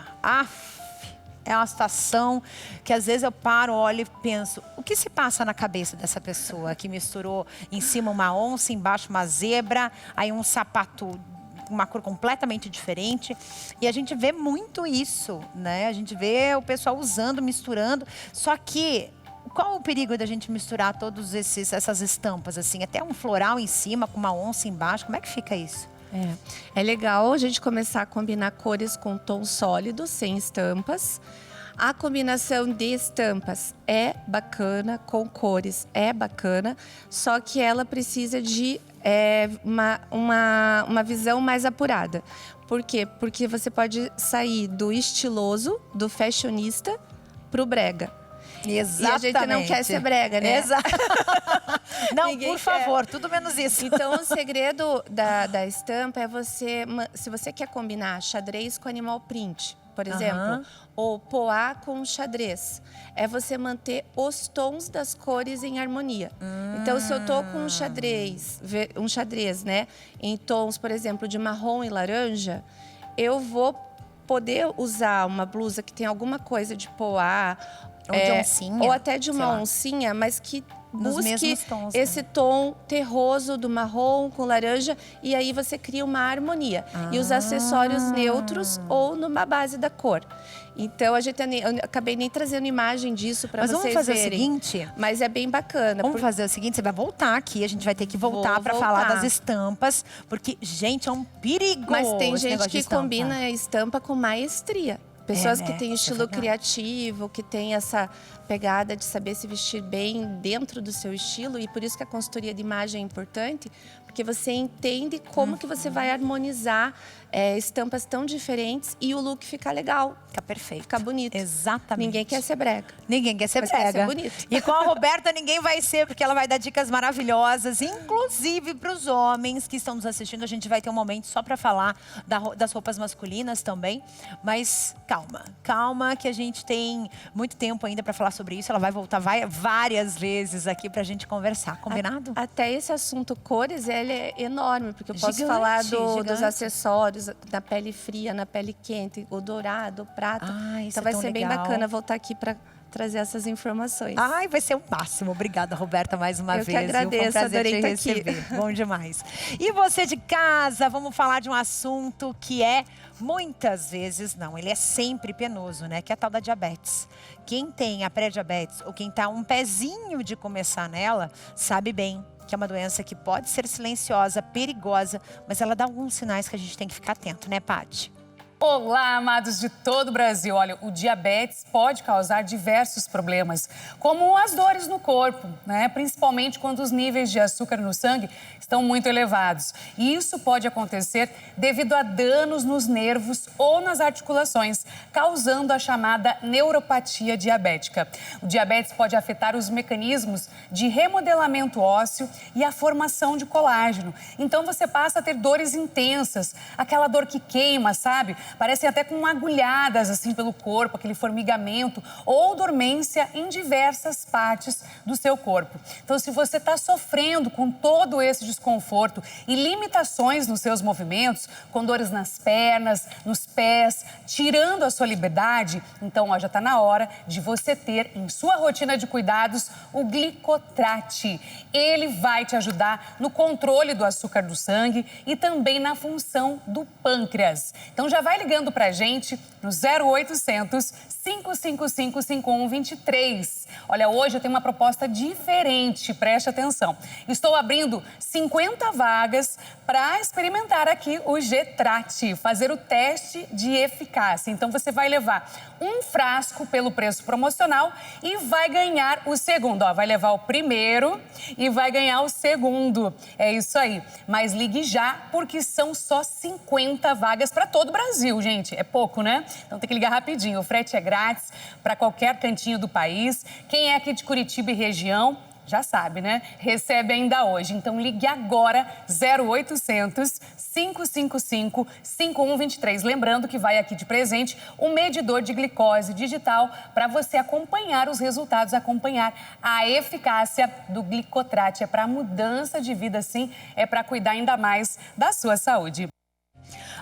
é uma situação que às vezes eu paro, olho e penso, o que se passa na cabeça dessa pessoa que misturou em cima uma onça, embaixo uma zebra, aí um sapato, uma cor completamente diferente. E a gente vê muito isso, né? A gente vê o pessoal usando, misturando. Só que qual o perigo da gente misturar todas essas estampas, assim? Até um floral em cima, com uma onça embaixo. Como é que fica isso? É legal a gente começar a combinar cores com tons sólidos, sem estampas. A combinação de estampas é bacana, com cores é bacana, só que ela precisa de uma visão mais apurada. Por quê? Porque você pode sair do estiloso, do fashionista, pro brega. Exatamente. E a gente não quer ser brega, né? Exato. Não, Ninguém por favor, tudo menos isso. Então, o segredo da estampa é se você quer combinar xadrez com animal print, por exemplo, ou poá com xadrez, é você manter os tons das cores em harmonia. Então, se eu tô com um xadrez, né, em tons, por exemplo, de marrom e laranja, eu vou poder usar uma blusa que tem alguma coisa de poá, ou de oncinha, ou até de uma oncinha, mas que busque tons, esse tom terroso do marrom com laranja, e aí você cria uma harmonia. E os acessórios neutros ou numa base da cor. Então, eu acabei nem trazendo imagem disso para vocês verem. Mas vamos fazer o seguinte? Mas é bem bacana. Vamos fazer o seguinte, você vai voltar aqui, a gente vai ter que voltar para falar das estampas, porque, gente, é um perigo. Mas tem gente que combina a estampa com maestria. Pessoas que têm estilo criativo, que têm essa pegada de saber se vestir bem dentro do seu estilo. E por isso que a consultoria de imagem é importante, porque você entende como que você vai harmonizar estampas tão diferentes e o look ficar legal. Fica perfeito. Fica bonito. Exatamente. Ninguém quer ser brega. Ninguém quer ser brega. Quer ser bonito. E com a Roberta ninguém vai ser, porque ela vai dar dicas maravilhosas, inclusive para os homens que estão nos assistindo. A gente vai ter um momento só para falar das roupas masculinas também. Mas calma, que a gente tem muito tempo ainda para falar sobre isso. Ela vai voltar várias vezes aqui para a gente conversar. Combinado? Até esse assunto cores, ele é enorme, porque eu posso falar dos acessórios, da pele fria, na pele quente, o dourado, o prata. Então vai ser bem bacana voltar aqui para trazer essas informações. Ai, vai ser o máximo. Obrigada, Roberta, mais uma vez. Eu que agradeço, Foi um prazer adorei te estar aqui. receber. Bom demais. E você de casa, vamos falar de um assunto que é, muitas vezes, não, ele é sempre penoso, né? Que é a tal da diabetes. Quem tem a pré-diabetes ou quem tá um pezinho de começar nela, sabe bem que é uma doença que pode ser silenciosa, perigosa, mas ela dá alguns sinais que a gente tem que ficar atento, né, Paty? Olá, amados de todo o Brasil. Olha, o diabetes pode causar diversos problemas, como as dores no corpo, né? Principalmente quando os níveis de açúcar no sangue estão muito elevados. E isso pode acontecer devido a danos nos nervos ou nas articulações, causando a chamada neuropatia diabética. O diabetes pode afetar os mecanismos de remodelamento ósseo e a formação de colágeno. Então você passa a ter dores intensas, aquela dor que queima, sabe? Parecem até com agulhadas assim pelo corpo, aquele formigamento ou dormência em diversas partes do seu corpo. Então, se você está sofrendo com todo esse desconforto e limitações nos seus movimentos, com dores nas pernas, nos pés, tirando a sua liberdade, então já está na hora de você ter em sua rotina de cuidados o Glicotrate. Ele vai te ajudar no controle do açúcar do sangue e também na função do pâncreas. Então, já vai ligando pra gente no 0800 555 5123. Olha, hoje eu tenho uma proposta diferente, preste atenção. Estou abrindo 50 vagas para experimentar aqui o G-Trate, fazer o teste de eficácia. Então você vai levar um frasco pelo preço promocional e vai ganhar o segundo. Vai levar o primeiro e vai ganhar o segundo. É isso aí. Mas ligue já, porque são só 50 vagas para todo o Brasil, gente. É pouco, né? Então tem que ligar rapidinho. O frete é grátis para qualquer cantinho do país. Quem é aqui de Curitiba e região, já sabe, né? Recebe ainda hoje. Então ligue agora, 0800 555 5123. Lembrando que vai aqui de presente um medidor de glicose digital para você acompanhar os resultados, acompanhar a eficácia do Glicotrate. É para mudança de vida, sim, é para cuidar ainda mais da sua saúde.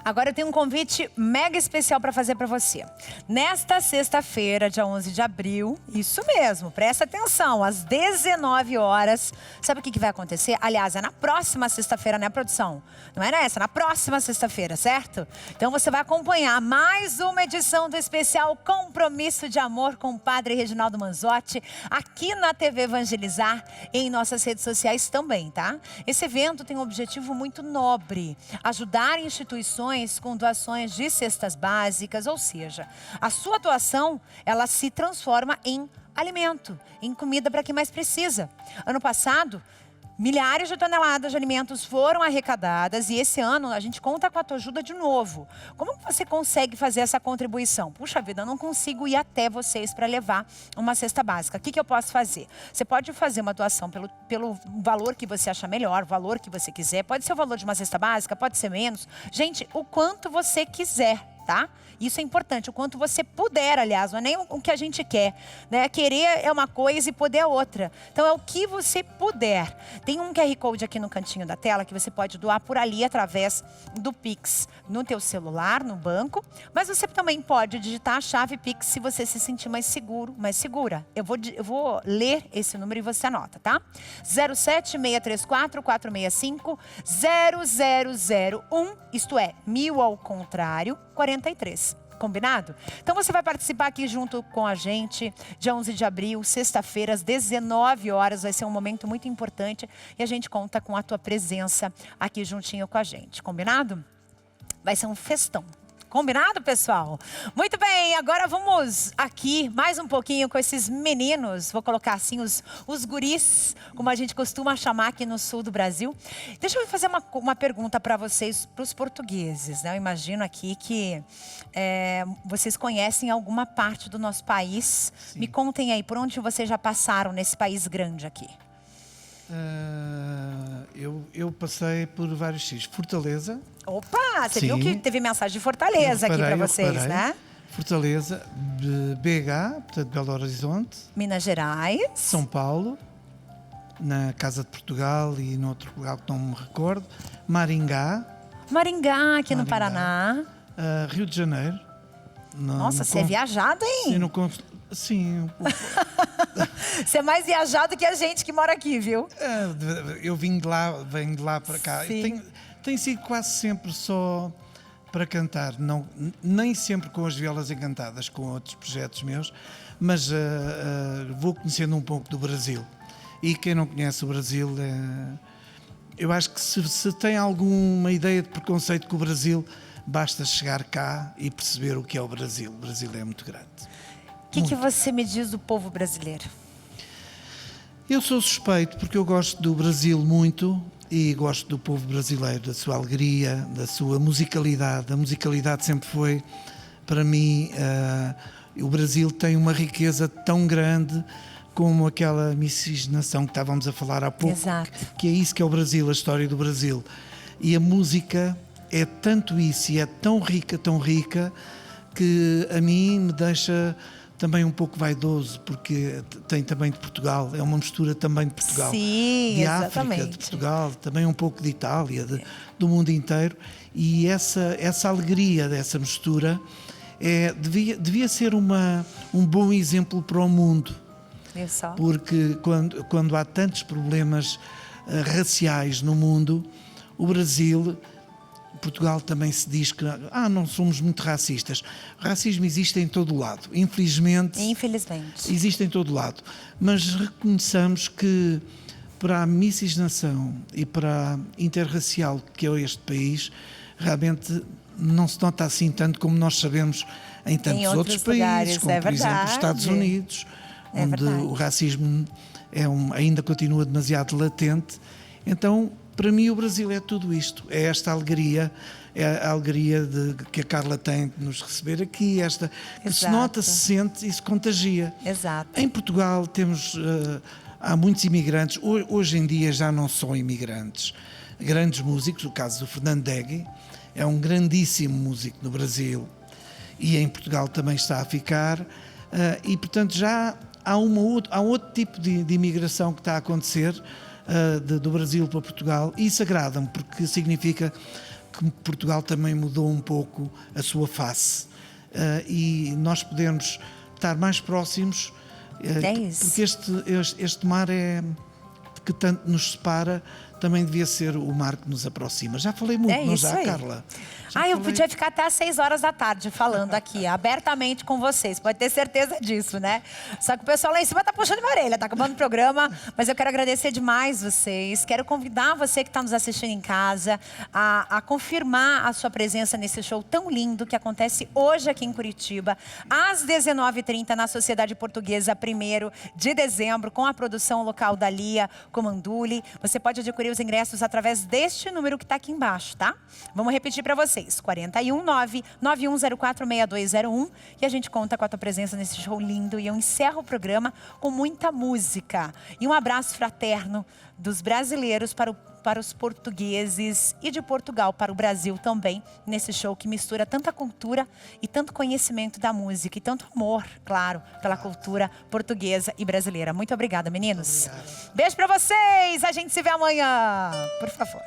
Agora eu tenho um convite mega especial para fazer para você. Nesta sexta-feira, dia 11 de abril, isso mesmo, presta atenção, às 19 horas, sabe o que vai acontecer? Aliás, é na próxima sexta-feira, né, produção? Não é nessa, na próxima sexta-feira, certo? Então você vai acompanhar mais uma edição do especial Compromisso de Amor com o Padre Reginaldo Manzotti, aqui na TV Evangelizar, em nossas redes sociais também, tá? Esse evento tem um objetivo muito nobre, ajudar instituições com doações de cestas básicas, ou seja, a sua doação, ela se transforma em alimento, em comida para quem mais precisa. Ano passado, milhares de toneladas de alimentos foram arrecadadas e esse ano a gente conta com a tua ajuda de novo. Como você consegue fazer essa contribuição? Puxa vida, eu não consigo ir até vocês para levar uma cesta básica. O que eu posso fazer? Você pode fazer uma doação pelo valor que você achar melhor, o valor que você quiser. Pode ser o valor de uma cesta básica, pode ser menos. Gente, o quanto você quiser, tá? Isso é importante, o quanto você puder, aliás, não é nem o que a gente quer, né? Querer é uma coisa e poder é outra. Então é o que você puder. Tem um QR Code aqui no cantinho da tela que você pode doar por ali através do Pix, no teu celular, no banco. Mas você também pode digitar a chave Pix se você se sentir mais seguro, mais segura. Eu vou ler esse número e você anota, tá? 07634 465 0001, isto é, 1000 ao contrário, 43. Combinado? Então você vai participar aqui junto com a gente, dia 11 de abril, sexta-feira, às 19 horas. Vai ser um momento muito importante e a gente conta com a tua presença aqui juntinho com a gente. Combinado? Vai ser um festão. Combinado, pessoal? Muito bem, agora vamos aqui mais um pouquinho com esses meninos. Vou colocar assim os guris, como a gente costuma chamar aqui no sul do Brasil. Deixa eu fazer uma pergunta para vocês, para os portugueses, né? Eu imagino aqui que vocês conhecem alguma parte do nosso país. Sim. Me contem aí, por onde vocês já passaram nesse país grande aqui? Eu passei por vários sítios. Fortaleza. Opa, você Sim. viu que teve mensagem de Fortaleza aqui para vocês, né? Fortaleza, BH, portanto Belo Horizonte. Minas Gerais. São Paulo, na Casa de Portugal e no outro lugar que não me recordo. Maringá, aqui no Paraná. Rio de Janeiro. Nossa, você é viajado, hein? Sim. Você é mais viajado que a gente que mora aqui, viu? Eu venho de lá para cá. Tem sido quase sempre só para cantar. Nem sempre com as violas encantadas, com outros projetos meus, mas vou conhecendo um pouco do Brasil. E quem não conhece o Brasil, eu acho que se tem alguma ideia de preconceito com o Brasil, basta chegar cá e perceber o que é o Brasil. O Brasil é muito grande. O que você me diz do povo brasileiro? Eu sou suspeito porque eu gosto do Brasil muito e gosto do povo brasileiro, da sua alegria, da sua musicalidade. A musicalidade sempre foi, para mim, o Brasil tem uma riqueza tão grande como aquela miscigenação que estávamos a falar há pouco. Exato. Que é isso que é o Brasil, a história do Brasil. E a música é tanto isso e é tão rica, que a mim me deixa também um pouco vaidoso, porque tem também de Portugal, é uma mistura também de Portugal. Sim, de exatamente. África, de Portugal, também um pouco de Itália, do mundo inteiro. E essa alegria dessa mistura devia ser um bom exemplo para o mundo. Porque quando há tantos problemas raciais no mundo, o Brasil... Portugal também se diz que não somos muito racistas. O racismo existe em todo lado, infelizmente. Existe em todo lado. Mas reconheçamos que para a miscigenação e para a interracial que é este país, realmente não se nota assim tanto como nós sabemos em tantos outros países, como por exemplo os Estados Unidos, onde o racismo ainda continua demasiado latente. Então, para mim, o Brasil é tudo isto. É esta alegria, a alegria que a Carla tem de nos receber aqui, que se nota, se sente e se contagia. Exato. Em Portugal há muitos imigrantes, hoje em dia já não são imigrantes, grandes músicos. O caso do Fernando Degui é um grandíssimo músico no Brasil e em Portugal também está a ficar, e portanto já há outro tipo de imigração que está a acontecer do Brasil para Portugal, e isso agrada-me porque significa que Portugal também mudou um pouco a sua face. E nós podemos estar mais próximos, porque este mar que tanto nos separa também devia ser o mar que nos aproxima. Já falei muito, não já, Carla? Eu podia ficar até às 6 horas da tarde falando aqui, abertamente com vocês. Pode ter certeza disso, né? Só que o pessoal lá em cima tá puxando minha orelha, tá acabando o programa. Mas eu quero agradecer demais vocês. Quero convidar você que está nos assistindo em casa a confirmar a sua presença nesse show tão lindo que acontece hoje aqui em Curitiba, às 19h30, na Sociedade Portuguesa, 1º de dezembro, com a produção local da Lia Comanduli. Você pode adquirir os ingressos através deste número que está aqui embaixo, tá? Vamos repetir para vocês. 419-9104-6201 e a gente conta com a tua presença nesse show lindo. E eu encerro o programa com muita música. E um abraço fraterno dos brasileiros para os portugueses e de Portugal para o Brasil também, nesse show que mistura tanta cultura e tanto conhecimento da música e tanto amor, claro, pela cultura portuguesa e brasileira. Muito obrigada, meninos. Obrigado. Beijo para vocês. A gente se vê amanhã. Por favor.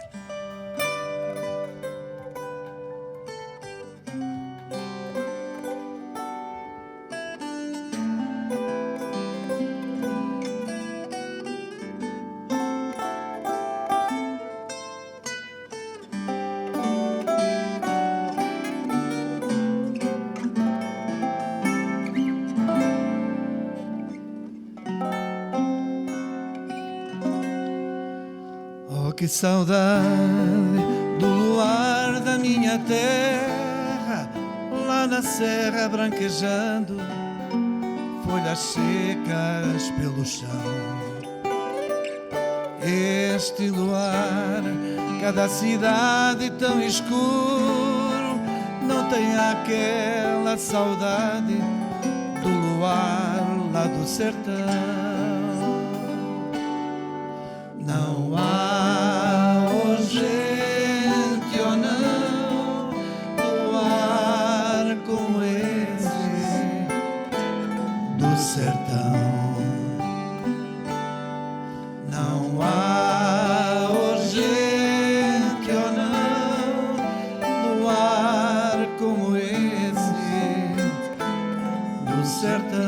Que saudade do luar da minha terra, lá na serra branquejando, folhas secas pelo chão. Este luar, cada cidade tão escuro, não tem aquela saudade do luar lá do sertão. Não há gente ou não luar como esse do sertão. Não há gente ou não luar como esse do sertão.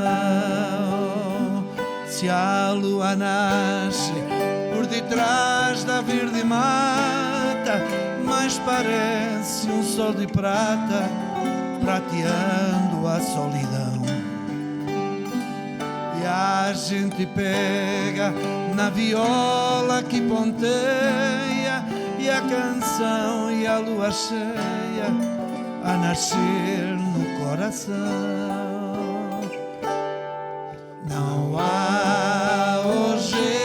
Se a lua nasce por detrás da verde mata, mas parece um sol de prata prateando a solidão. E a gente pega na viola que ponteia, e a canção e a lua cheia a nascer no coração. Não há hoje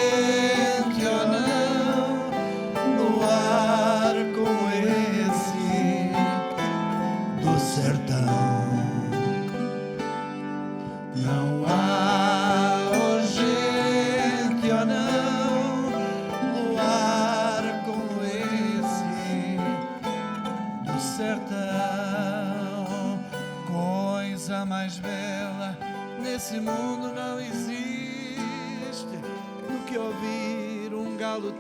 nesse mundo não existe do que ouvir um galo